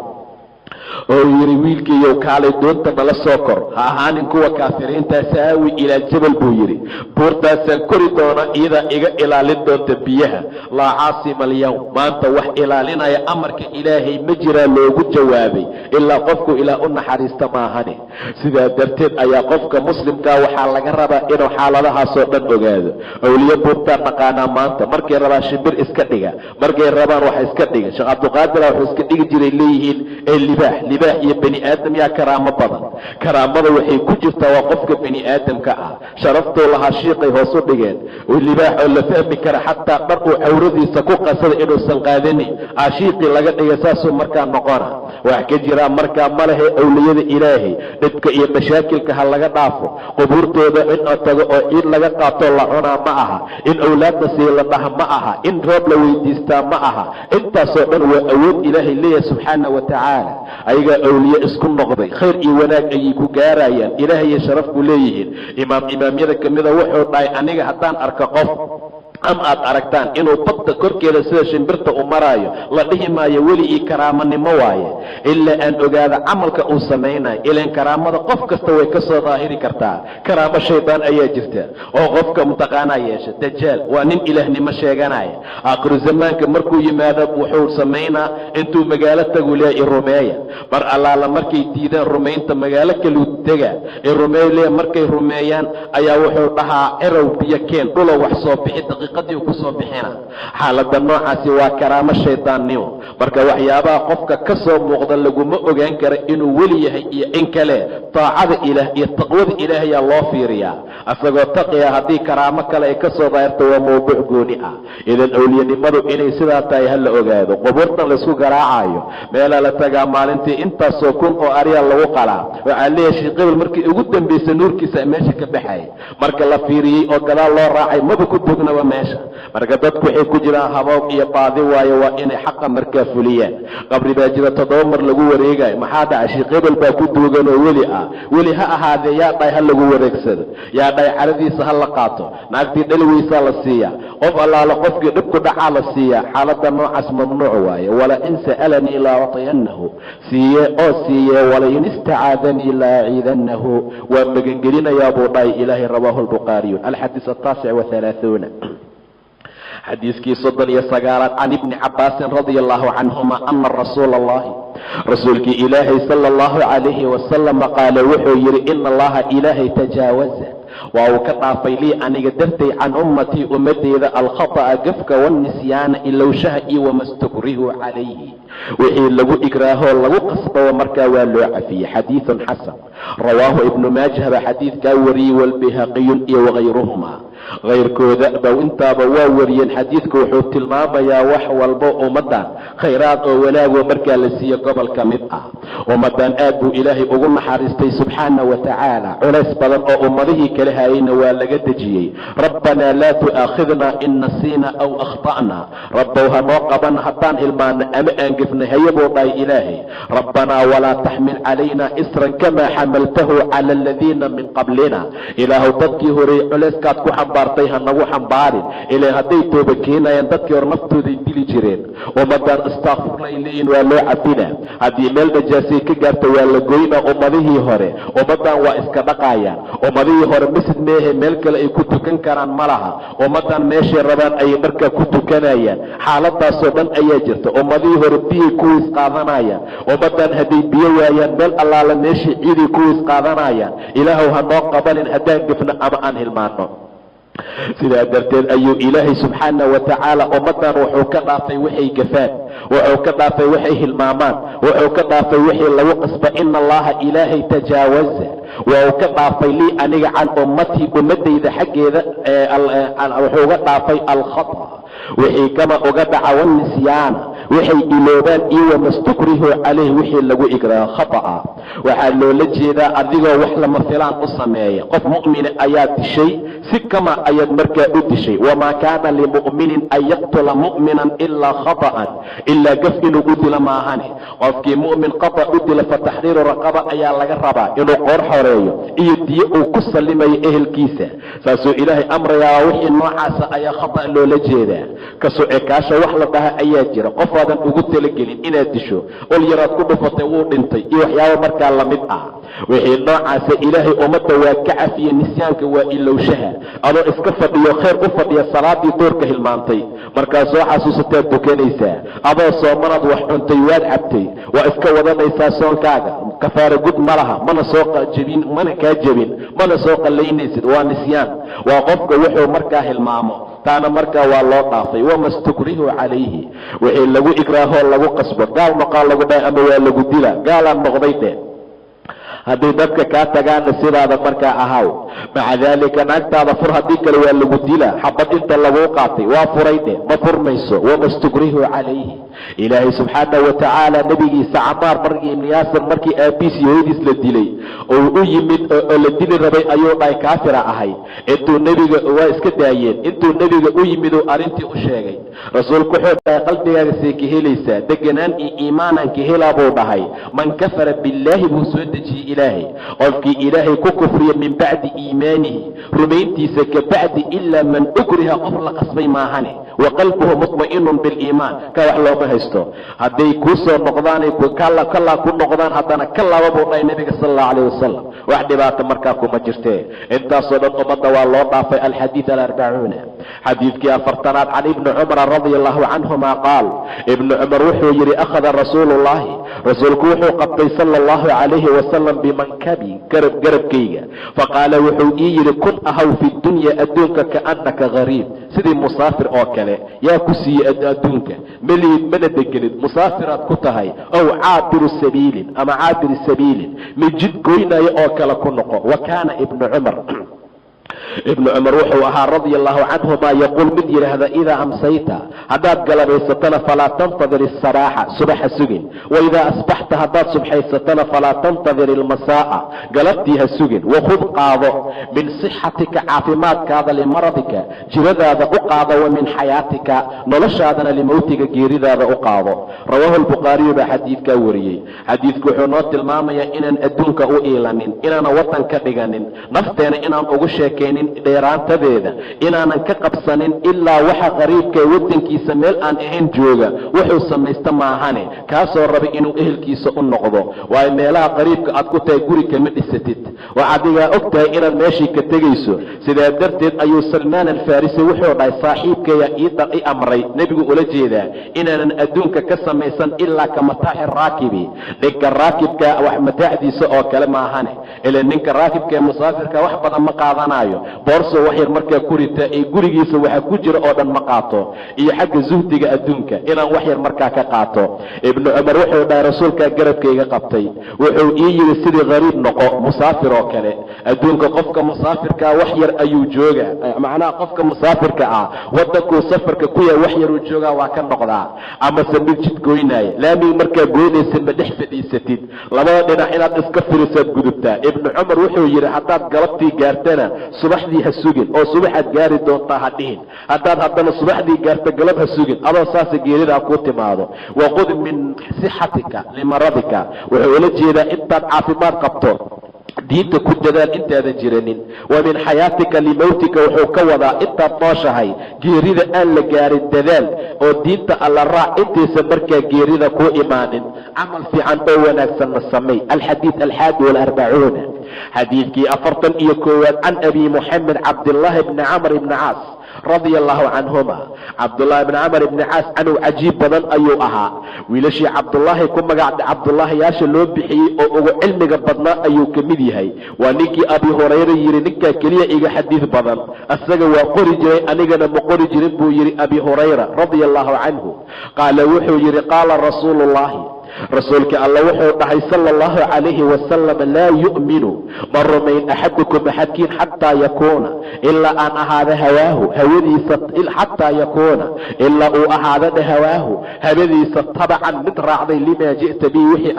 oo yidhi wiilkiiyow kaalay doonta nala soo kor, ha ahaanin kuwa kaafiriintaa, saawi ilaa jabal buu yidhi. buurtaasaan kori doona, iyadaa iga ilaalin doonta biyaha. laa caasima alyawm maanta wax ilaalinaya amarka ilaahay ma jiraa loogu jawaabay ilaa qofku ilaah u naxariista maahane. sidaa darteed ayaa qofka muslimkaa waxaa laga rabaa inuu xaaladahaasoo dhan ogaado. awliye buurtaan naqaanaa maanta, markay rabaan shimbir iska dhiga, markay rabaan wax iska dhiga. sheekh cabdiqaadira wuxuu iska dhigi jiray leeyihiin ee libaax iyo bani aadam yaa karaamo badan. karaamada waxay ku jirtaa waa qofka bani aadamka ah. sharaftuu lahaa shiiqay hoos u dhigeen. libaax oo la fahmi kara xataa dhar uu cawradiisa ku qasada inuusan qaadanin shiiqii laga dhigay, saasuu markaa noqona. wax ka jiraa markaa ma lehe awliyada ilaahay. dhibka iyo mashaakilka ha laga dhaafo. qubuurtooda in la tago oo ciid laga qaatoo la cunaa ma aha. in awlaadda sii la dhaha ma aha. in roob la weydiistaa ma aha. intaasoo dhan waa awood ilaahay leeyahay subxaana wa tacaala. ayagaa awliye isku noqday, khayr iyo wanaag ayay ku gaarayaan. ilaahayay sharaf ku leeyihiin. imaamyada ka mida wuxuu dhahay aniga haddaan arko qof ama aad aragtaan inuu badda korkeeda sida shimbirta u maraayo, la dhihi maayo weli ii karaamanimo waaye, ilaa aan ogaada camalka uu samaynayo. ilaan karaamada qof kasta way ka soo daahiri kartaa. karaamo shaydaan ayaa jirta oo qofka mutaqaanaa yeesha. dajaal waa nin ilaahnimo sheeganaya. aakhiru zamaanka markuu yimaado wuxuu samaynaa intuu magaalo tagu leeya rumeeya. mar allaala markay diidaan rumaynta magaalo kaluu dega rumeeya. markay rumeeyaan ayaa wuxuu dhahaa erow biyo keen, dhulow wax soo bixi, daqiiqadii ku soo bixina. xaaladda noocaasi waa karaamo shaydaannimo. marka waxyaabaha qofka ka soo muuqda laguma ogaan kara inuu weli yahay iyo in kale. taacada ilaah iyo taqwada ilaahayaa loo fiiriyaa. asagoo taqiya haddii karaamo kale ay ka soo daahirto waa mawduuc gooni ah. idan awliyanimadu inay sidaa tahay ha la ogaado. qubuurtan laysku garaacayo, meelaa la tagaa maalintii intaasoo kun oo arya lagu qalaa. waxaa leeyahay sheekh qibel markii ugu dambaysa nuurkiisa meesha ka baxay, marka la fiiriyey oo gadaal loo raacay maba ku dogna waa meesha. marka dadku waxay ku jiraan haboog iyo baadi waayo, waa inay xaqa markaa fuliyaan. qabri baa jira 7 mar lagu wareegayo. maxaa dhacay? sheekh qibel baa ku duugan oo weli ah. weli ha ahaadee yaa dhahay ha lagu wareegsado, yaa dhahay caradiisa ha la qaato, naagtii dhaliweysaa la siiyaa, qof allaala qofkii dhibku dhacaa la siiyaa. xaaladda noocaas mamnuuc waaye. wala in sa'alanii la uctiyannahu siiye oo siiye, walain istacaadanii la aciidannahu waa magangelinayaa buu dhahay ilaahay. rawaahu lbukhaariyu. alxadiis 39 xadiiskii 39 can ibni cabaasin radia allahu canhuma ana rasuula allahi rasuulkii ilaahay sala allahu calayhi wasalam qaala wuxuu yidhi ina allaha ilaahay tajaawaza waa uu ka dhaafay lii aniga dartay can ummatii ummadeyda alkhata'a gafka wanisyaana ilowshaha iyo wamastukrihuu calayhi wixii lagu igraahoo lagu qasbao markaa waa loo cafiyey. xadiidun xasan rawaahu ibnu maajah baa xadiidkaa wariyey walbayhaqiyun iyo wakayruhuma kayrkooda bow intaaba waa wariyeen. xadiidku wuxuu tilmaamayaa wax walbo ummaddan khayraad oo wanaagoo markaa la siiye gobol ka mid ah. ummaddan aad buu ilaahay ugu naxariistay subxaana wa tacaala. culays badan oo ummadihii kala hayeyna waa laga dejiyey. rabbanaa laa tu'aakhidna in nasiina aw akhta'na, rabbow hanoo qaban haddaan hilmaana ama aan gefnay haye buu dhahay ilaahay. rabbanaa walaa taxmil calayna isran kamaa xamaltahu cala aladiina min qablina, ilaahu dadkii horey culayskaad ku xambaartay hanagu xambaarin. ilaa hadday tooba keenayaan dadkii hor naftooday dili jireen. ummaddan istakfurla ay leeyihin waa loo cafina. haddii meel najaasay ka gaarta waa la goynaa. ummadihii hore ummaddan waa iska dhaqaayaan. ummadihii hore masjid meehe meel kale ay ku tukan karaan ma laha. ummaddan meeshay rabaan ayay markaa ku tukanayaan. xaaladaasoo dhan ayaa jirta. ummadihii hore biyay kuwiis qaadanayaan. ummaddan hadday biyo waayaan meel allaala meeshay ciiday kuwiis qaadanayaan. ilaahow hanoo qabanin haddaan gefno ama aan hilmaano. sidaa darteed ayuu ilaahay subxaana wa tacaala ummaddan wuxuu ka dhaafay waxay gafaan, wuxuu ka dhaafay waxay hilmaamaan, wuxuu ka dhaafay wixii lagu qasba. ina allaha ilaahay tajaawaza waa uu ka dhaafay lii aniga can ummatii ummadayda xaggeeda wuxuu uga dhaafay alkhata wixii kama uga dhaca wanisyaana waxay iloobaan iyo wamastukrihuu calayh wixii lagu igraaho khata'a. waxaa loola jeedaa adigoo wax lama filaan u sameeya. qof mu'mina ayaad dishay si kama ayaad markaa u dishay. wamaa kaana limu'minin an yaqtula mu'minan ilaa khata'an, ilaa gaf inuu u dilo maahane. qofkii mu'min khata u dila fataxriiru raqaba ayaa laga rabaa inuu qoor xoreeyo iyo diyo uu ku sallimayo ehelkiisa. saasuu ilaahay amrayaa. wixii noocaasa ayaa khata loola jeedaa. kasoo ekaasha wax la dhaha ayaa jira. qofaadan ugu talagelin inaad disho, ol yaraad ku dhufatay wuu dhintay iyo waxyaabo markaa lamid ah. wixii noocaasa ilaahay ummadda waa ka cafiye. nisyaanka waa ilowshaha. adoo iska fadhiyo khayr u fadhiya salaadii doorka hilmaantay markaa soo xasuusataad tukanaysaa. adoo soomanaad wax cuntay waad cabtay waa iska wadanaysaa soonkaaga. kafaara gud ma laha, mana soo jebin, mana kaa jebin, mana soo qallaynaysid. waa nisyaan, waa qofka wuxuu markaa hilmaamo. taana markaa waa loo dhaafay. wamastukrihuu calayhi wixii lagu igraahoo lagu qasbo. gaal noqaa lagu dhahay ama waa lagu dila. gaalaan noqday dhe. hadday dadka kaa tagaana sidaada markaa ahaw. maca daalika naagtaada fur, haddii kale waa lagu dilaa. xabad inta laguu qaatay waa furay dhe, ma furmayso. wamastukrihuu calayhi. ilaahay subxaana wa tacaala nabigiisa camaar markii ibni yaasir markii aabiis iyo hooyadiis la dilay oo u yimid oo la dili rabay ayuu dhahay kaafira ahay. intuu nebiga waa iska daayeen. intuu nebiga u yimid oo arrintii u sheegay, rasuulku wuxuu dhahay qalbigaaga see ka helaysaa, deganaan iyo iimaanaan ka helaa buu dhahay. man kafara billaahi buu soo dejiyey ilaahay. qofkii ilaahay ku kufriya min bacdi iimaanihi rumayntiisa ka bacdi ilaa man ukriha qof la qasbay maahane wa qalbuhu mutma'inun biliimaan ka wax looma haysto. hadday kuu soo noqdaanay kalaa ku noqdaan haddana ka laaba buu dhahay nabiga sal allahu calayh wasalam. wax dhibaata markaa kuma jirtee. intaasoo dhan ummadda waa loo dhaafay. alxadiid alarbacuuna xadiidkii afartanaad can ibni cumara radia allahu canhuma qaal. ibnu cumar wuxuu yidhi akhada rasuulullaahi rasuulku wuxuu qabtay sala allahu calayhi wasalam bimankabi garabkayga. faqaala wuxuu ii yidhi kun ahaw fi dunya adduunka kaannaka gariib, sidii musaafir oo kale. yaa ku siiyey adduunka meliid mana degelid, musaafiraad ku tahay. ow caabiru sabiilin ama caabiri sabiilin, mid jid goynaya oo kale ku noqo. wa kaana ibnu cumar ibnu cumar wuxuu ahaa radia allahu canhuma yaquul mid yidhaahda idaa amsayta haddaad galabaysatana falaa tantadir isabaaxa subaxa sugin. waidaa asbaxta haddaad subxaysatana falaa tantadir ilmasaa'a galabtii ha sugin. wakhud qaado min sixatika caafimaadkaada limaradika jiradaada u qaado. wa min xayaatika noloshaadana limowtiga geeridaada u qaado. rawaahu lbukhaariyu baa xadiidkaa wariyey. xadiidku wuxuu noo tilmaamayaa inaan adduunka u iilanin, inaana watan ka dhiganin, nafteena inaan ugu sheekaynin dheeraantadeeda inaanan ka qabsanin ilaa waxa qariibka ee waddankiisa meel aan ahayn jooga wuxuu samaysta maahane kaasoo raba inuu ehelkiisa u noqdo. waayo meelaha qariibka aad ku tahay guri kama dhisatid, waa adigaa og tahay inaad meeshii ka tegayso. sidaa darteed ayuu Salmaan alfarisi wuxuu dhahay saaxiibkaya i amray, nebigu ula jeedaa inaanan adduunka ka samaysan ilaa ka mataaci raakibi, ninka raakibka wax mataacdiisa oo kale maahane. ila ninka raakibka ee musaafirka wax badan ma qaadanayo, boorso wax yar markaa ku rita ee gurigiisa waxa ku jira oo dhan ma qaato, iyo xagga zuhdiga adduunka inaan wax yar markaa ka qaato. ibnu cumar wuxuu dhahay rasuulkaa garabkayga qabtay, wuxuu ii yidhi sidii qariib noqo, musaafir oo kale. adduunka qofka musaafirkaa wax yar ayuu joogaa, macnaha qofka musaafirka ah wadankuu safarka ku yahay wax yaruu joogaa waa ka noqdaa, amase mid jid goynaayo. laamiga markaa goynaysa ma dhex fadhiisatid, labada dhinac inaad iska firisaad gudubtaa. ibnu cumar wuxuu yidhi haddaad galabtii gaartana subaxdii ha sugin, oo subaxaad gaari doontaa ha dhihin. haddaad haddana subaxdii gaarta galab ha sugin, adoo saasa geeridaa ku timaado. waqud min sixatika limaradika, wuxuu ula jeedaa intaad caafimaad qabto diinta ku dadaal intaadan jiranin. wa min xayaatika limowtika, wuxuu ka wadaa intaad nooshahay geerida aan la gaarin dadaal oo diinta alla raac intaysa markaa geerida ku imaanin. camal fiican oo wanaagsanna samay. alxadiid 41 xadiidkii 41 can abi muxamed cabdillaahi bni camr ibni caas radia allahu canhuma. cabdullaahi bni camar ibni caas canug cajiib badan ayuu ahaa. wiilashii cabdullaahi ku magac cabdullaahiyaasha loo bixiyey oo ugu cilmiga badnaa ayuu ka mid yahay. waa ninkii abi hurayra yidhi ninkaa keliya iga xadiid badan, asaga waa qori jiray anigana ma qori jirin buu yidhi abi hurayra radia allahu canhu. qaala wuxuu yidhi qaala rasuulullaahi, rasuulka alla wuxuu dhahay sala allahu calayhi wasalam, laa yu'minu ma rumayn axadukum axadkiin xataa yakuuna ilaa aan ahaada hawaahu hawadiisa, xataa yakuuna ilaa uu ahaadana hawaahu hawadiisa tabacan mid raacday limaa ji'ta bihi wixii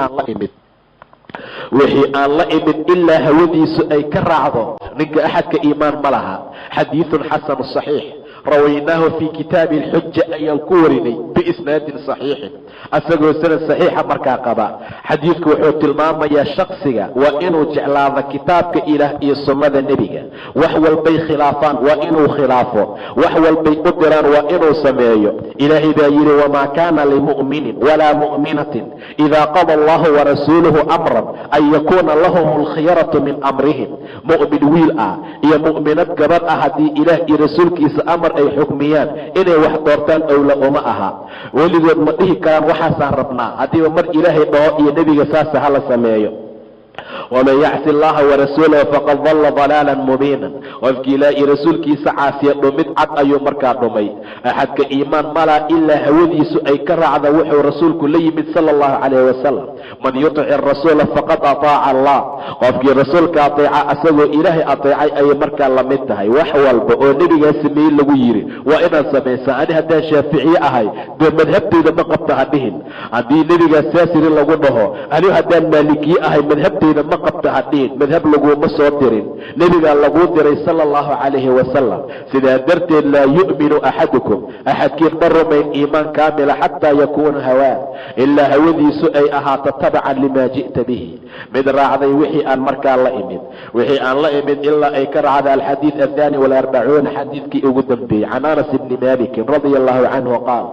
aan la imid ilaa hawadiisu ay ka raacdo. ninka axadka iimaan ma laha. xadiidun xasanu saxiix rawaynaahu fii kitaabi alxuja ayaan ku warinay biisnaadin saxiixin, asagoo sanad saxiixa markaa qaba. xadiidku wuxuu tilmaamayaa shaksiga waa inuu jeclaado kitaabka ilaah iyo sunnada nebiga. wax walbay khilaafaan waa inuu khilaafo, wax walbay u diraan waa inuu sameeyo. ilaahay baa yidhi wamaa kaana limu'minin walaa mu'minatin idaa qada allahu warasuuluhu amran an yakuuna lahum alkhiyaratu min amrihim. mu'min wiil ah iyo mu'minad gabadh ah haddii ilaah iyo rasuulkiisa amar ay xukmiyaan inay wax doortaan owla uma aha. weligood ma dhihi karaan waxaasaan rabnaa, haddiiba mar ilaahay dhaho iyo nebiga saasa hala sameeyo. waman yacsi allaha warasuulahu faqad dalla dalaalan mubiinan. qofkii ilaah iyo rasuulkiisa caasiya dhumid cad ayuu markaa dhumay. axadka iimaan malaa ilaa hawadiisu ay ka raacda wuxuu rasuulku la yimid sala allahu calayhi wasalam. man yutic arasuula faqad ataaca allah, qofkii rasuulka ateeca asagoo ilaahay ateecay ayay markaa la mid tahay. wax walba oo nebigaa sameeyey lagu yidhi waa inaad samaysaa. ani haddaan shaaficiye ahay dee madhabteyda ma qabta ha dhihin. haddii nebigaa saasiri lagu dhaho, anigu haddaan maalikiye ahay madhabteyda ma qabta ha dhihin. madhab laguma soo dirin, nebigaa laguu diray sala allahu calayhi wasalam. sidaa darteed laa yu'minu axadukum axadkiin ma rumayn iimaan kaamila xataa yakuuna hawaa ilaa hawadiisu ay ahaato tabacan limaa ji'ta bihi, mid raacday wixii aan markaa la imid. wixii aan la imid ilaa ay ka raacda. alxadiid 42 xadiidkii ugu dambeeyey can anas ibni maalikin radia allahu canhu qaal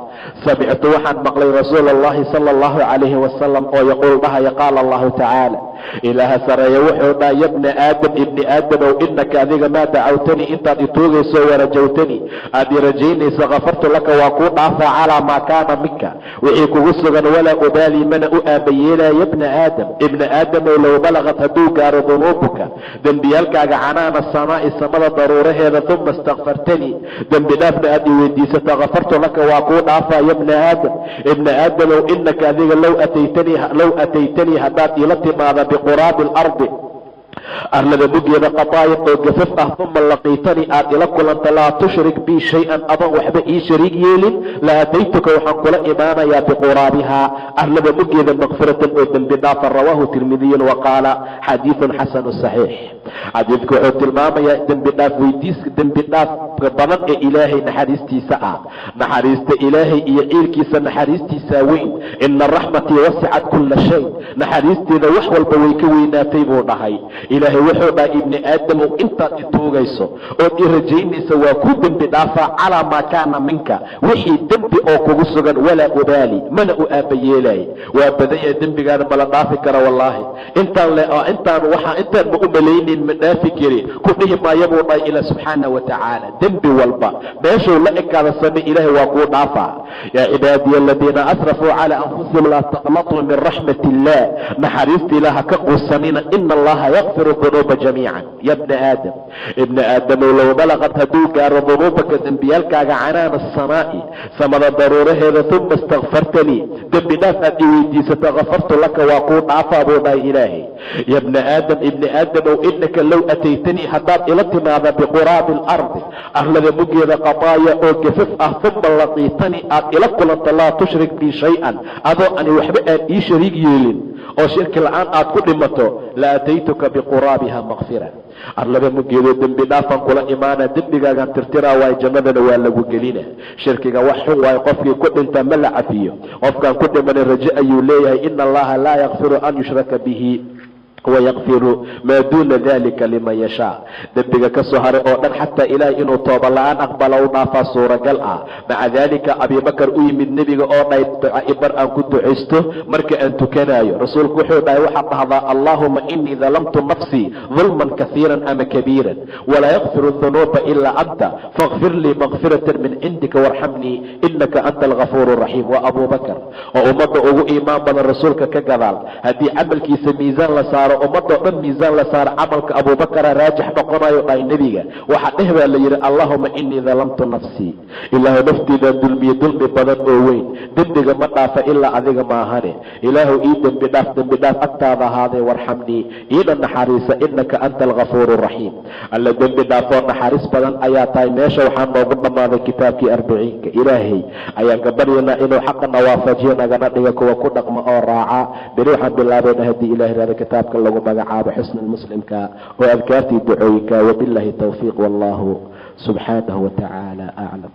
samictu waxaan maqlay rasuula allahi sala allahu calayhi wasalam oo yaquul dhahaya qaala allahu tacaala, ilaaha sareeya wuxuu dhaha yabna aadam ibni aadamow inaka adiga maa dacawtanii intaad ituugayso warajawtanii aad i rajaynayso kafartu laka waa kuu dhaafaa calaa maa kaana minka wixii kugu sugan, walaa ubaalii mana u aabayeelaya yabna aadam ibna aadamow low balagad hadduu gaaro dunuubuka dembiyaalkaaga canaana samaa'i samada daruuraheeda uma istakfartanii dembi dhaafna aad i weydiisato kafartu laka waa kuu dhaafaa yabna aadam ibna aadamow inaka adiga low ataytanii haddaad ila timaada biquraabi alardi arlada bugeeda qadaaya oo gafaf ah, uma laqiitanii aad ila kulanta laa tushrik bii shay-an adan waxba ii shariig yeelin, la ataytuka waxaan kula imaanayaa biquraabihaa arlada bugeeda makfiratan oo dembi dhaafa. rawaahu tirmidiyun wa qaala xadiidun xasanu saxiix. xadiidku wuxuu tilmaamayaa dembi dhaaf weydiiska dembi dhaafka badan ee ilaahay naxariistiisa ah. naxariista ilaahay iyo ciilkiisa naxariistiisa weyn. ina raxmatii wasicat kula shay, naxariisteeda wax walba way ka weynaatay buu dhahay. ilaahay wuxuu dhahay ibni aadamow intaad ituugayso ood i rajaynaysa waa ku dembi dhaafaa calaa maa kaana minka, wixii dembi oo kugu sugan, walaa ubaali, mana u aaba yeelay. waa badanya dembigaana mala dhaafi kara wallaahi. intaan ma u malaynin ma dhaafi kari ku dhihi maayo buu dhahay ilaa subxaana wa tacaala. dembi walba meeshuu la ekaada same ilaahay waa kuu dhaafaa. yaa cibaadiya aladiina asrafuu calaa anfusihim laa taqnatuu min raxmat illah, naxariista ilaah ha ka quusanina, ina allaha yakfiru dunuuba jamiican. ya bna aadam, ibna aadamow low balaqad hadduu gaaro dunuubaka dembiyaalkaaga canaana asamaa'i, samada daruuraheeda, uma istakfartanii, dembi dhaaf aad i weydiisata, kafartu laka waa kuu dhaafaa buu dhahay ilaahay. ya bna aadam, ibni aadamow inaka low ataytanii haddaad ila timaada biquraabi alardi, arlada mugeeda qadaaya oo gafaf ah, uma laqiitanii aad ila kulanta laa tushrik bii shay-an, adoo ani waxba aad ii shariig yeelin oo shirki la-aan aad ku dhimato, la ataytuka biquraabiha makfira, arlada mugeedoo dembi dhaafan kula imaana, dembigaagaan tirtiraa waayo, jannadana waa lagu gelina. shirkiga wax xun waayo, qofkii ku dhintaa ma la cafiyo. qofkaan ku dhimanin raje ayuu leeyahay. ina allaha laa yakfiru an yushraka bihi wayakfiru maa duuna dalika liman yashaa. dembiga ka soo haray oo dhan xataa ilaahay inuu tooba la-aan aqbala u dhaafaa suuragal ah. maca daalika abibakar u yimid nebiga oo dhahay ibar aan ku ducaysto marka aan tukanaayo. rasuulku wuxuu dhahay waxaad dhahdaa allaahuma inii dalamtu nafsii dulman kaiiran ama kabiiran walaa yakfiru dunuuba ilaa anta fakfir lii makfiratan min cindika warxamnii inaka anta algafuur raxiim. waa abubakar oo ummadda ugu iimaan badan rasuulka ka gadaal. haddii camalkiisa miisaan la saaro, ummadoo dhan miisaan la saara, camalka abubakara raajix noqonayo dhahay nebiga. waxaa dheh baa la yidhi allaahuma inii dalamtu nafsii, ilaahu naftiidaan dulmiye dulmi badan oo weyn, dembiga ma dhaafa ilaa adiga maahane. ilaahu ii dembi dhaaf agtaada ahaadee, warxamnii, iina naxariisa, inaka anta algafuur raxiim. alla dembi dhaafoo naxariis badan ayaa tahay. meesha waxaa noogu dhammaaday kitaabkii arbiciinka. ilaahay ayaan ka baryaynaa inuu xaqana waafajiyo, nagana dhiga kuwa ku dhaqma oo raaca. beri waxaan bilaabayna haddii ilahay raada kitaabka lagu magacaabo xusn muslimka oo adkaartii ducooyinka. wabillahi tawfiiq, wallahu subxaanahu wa tacaala aclam.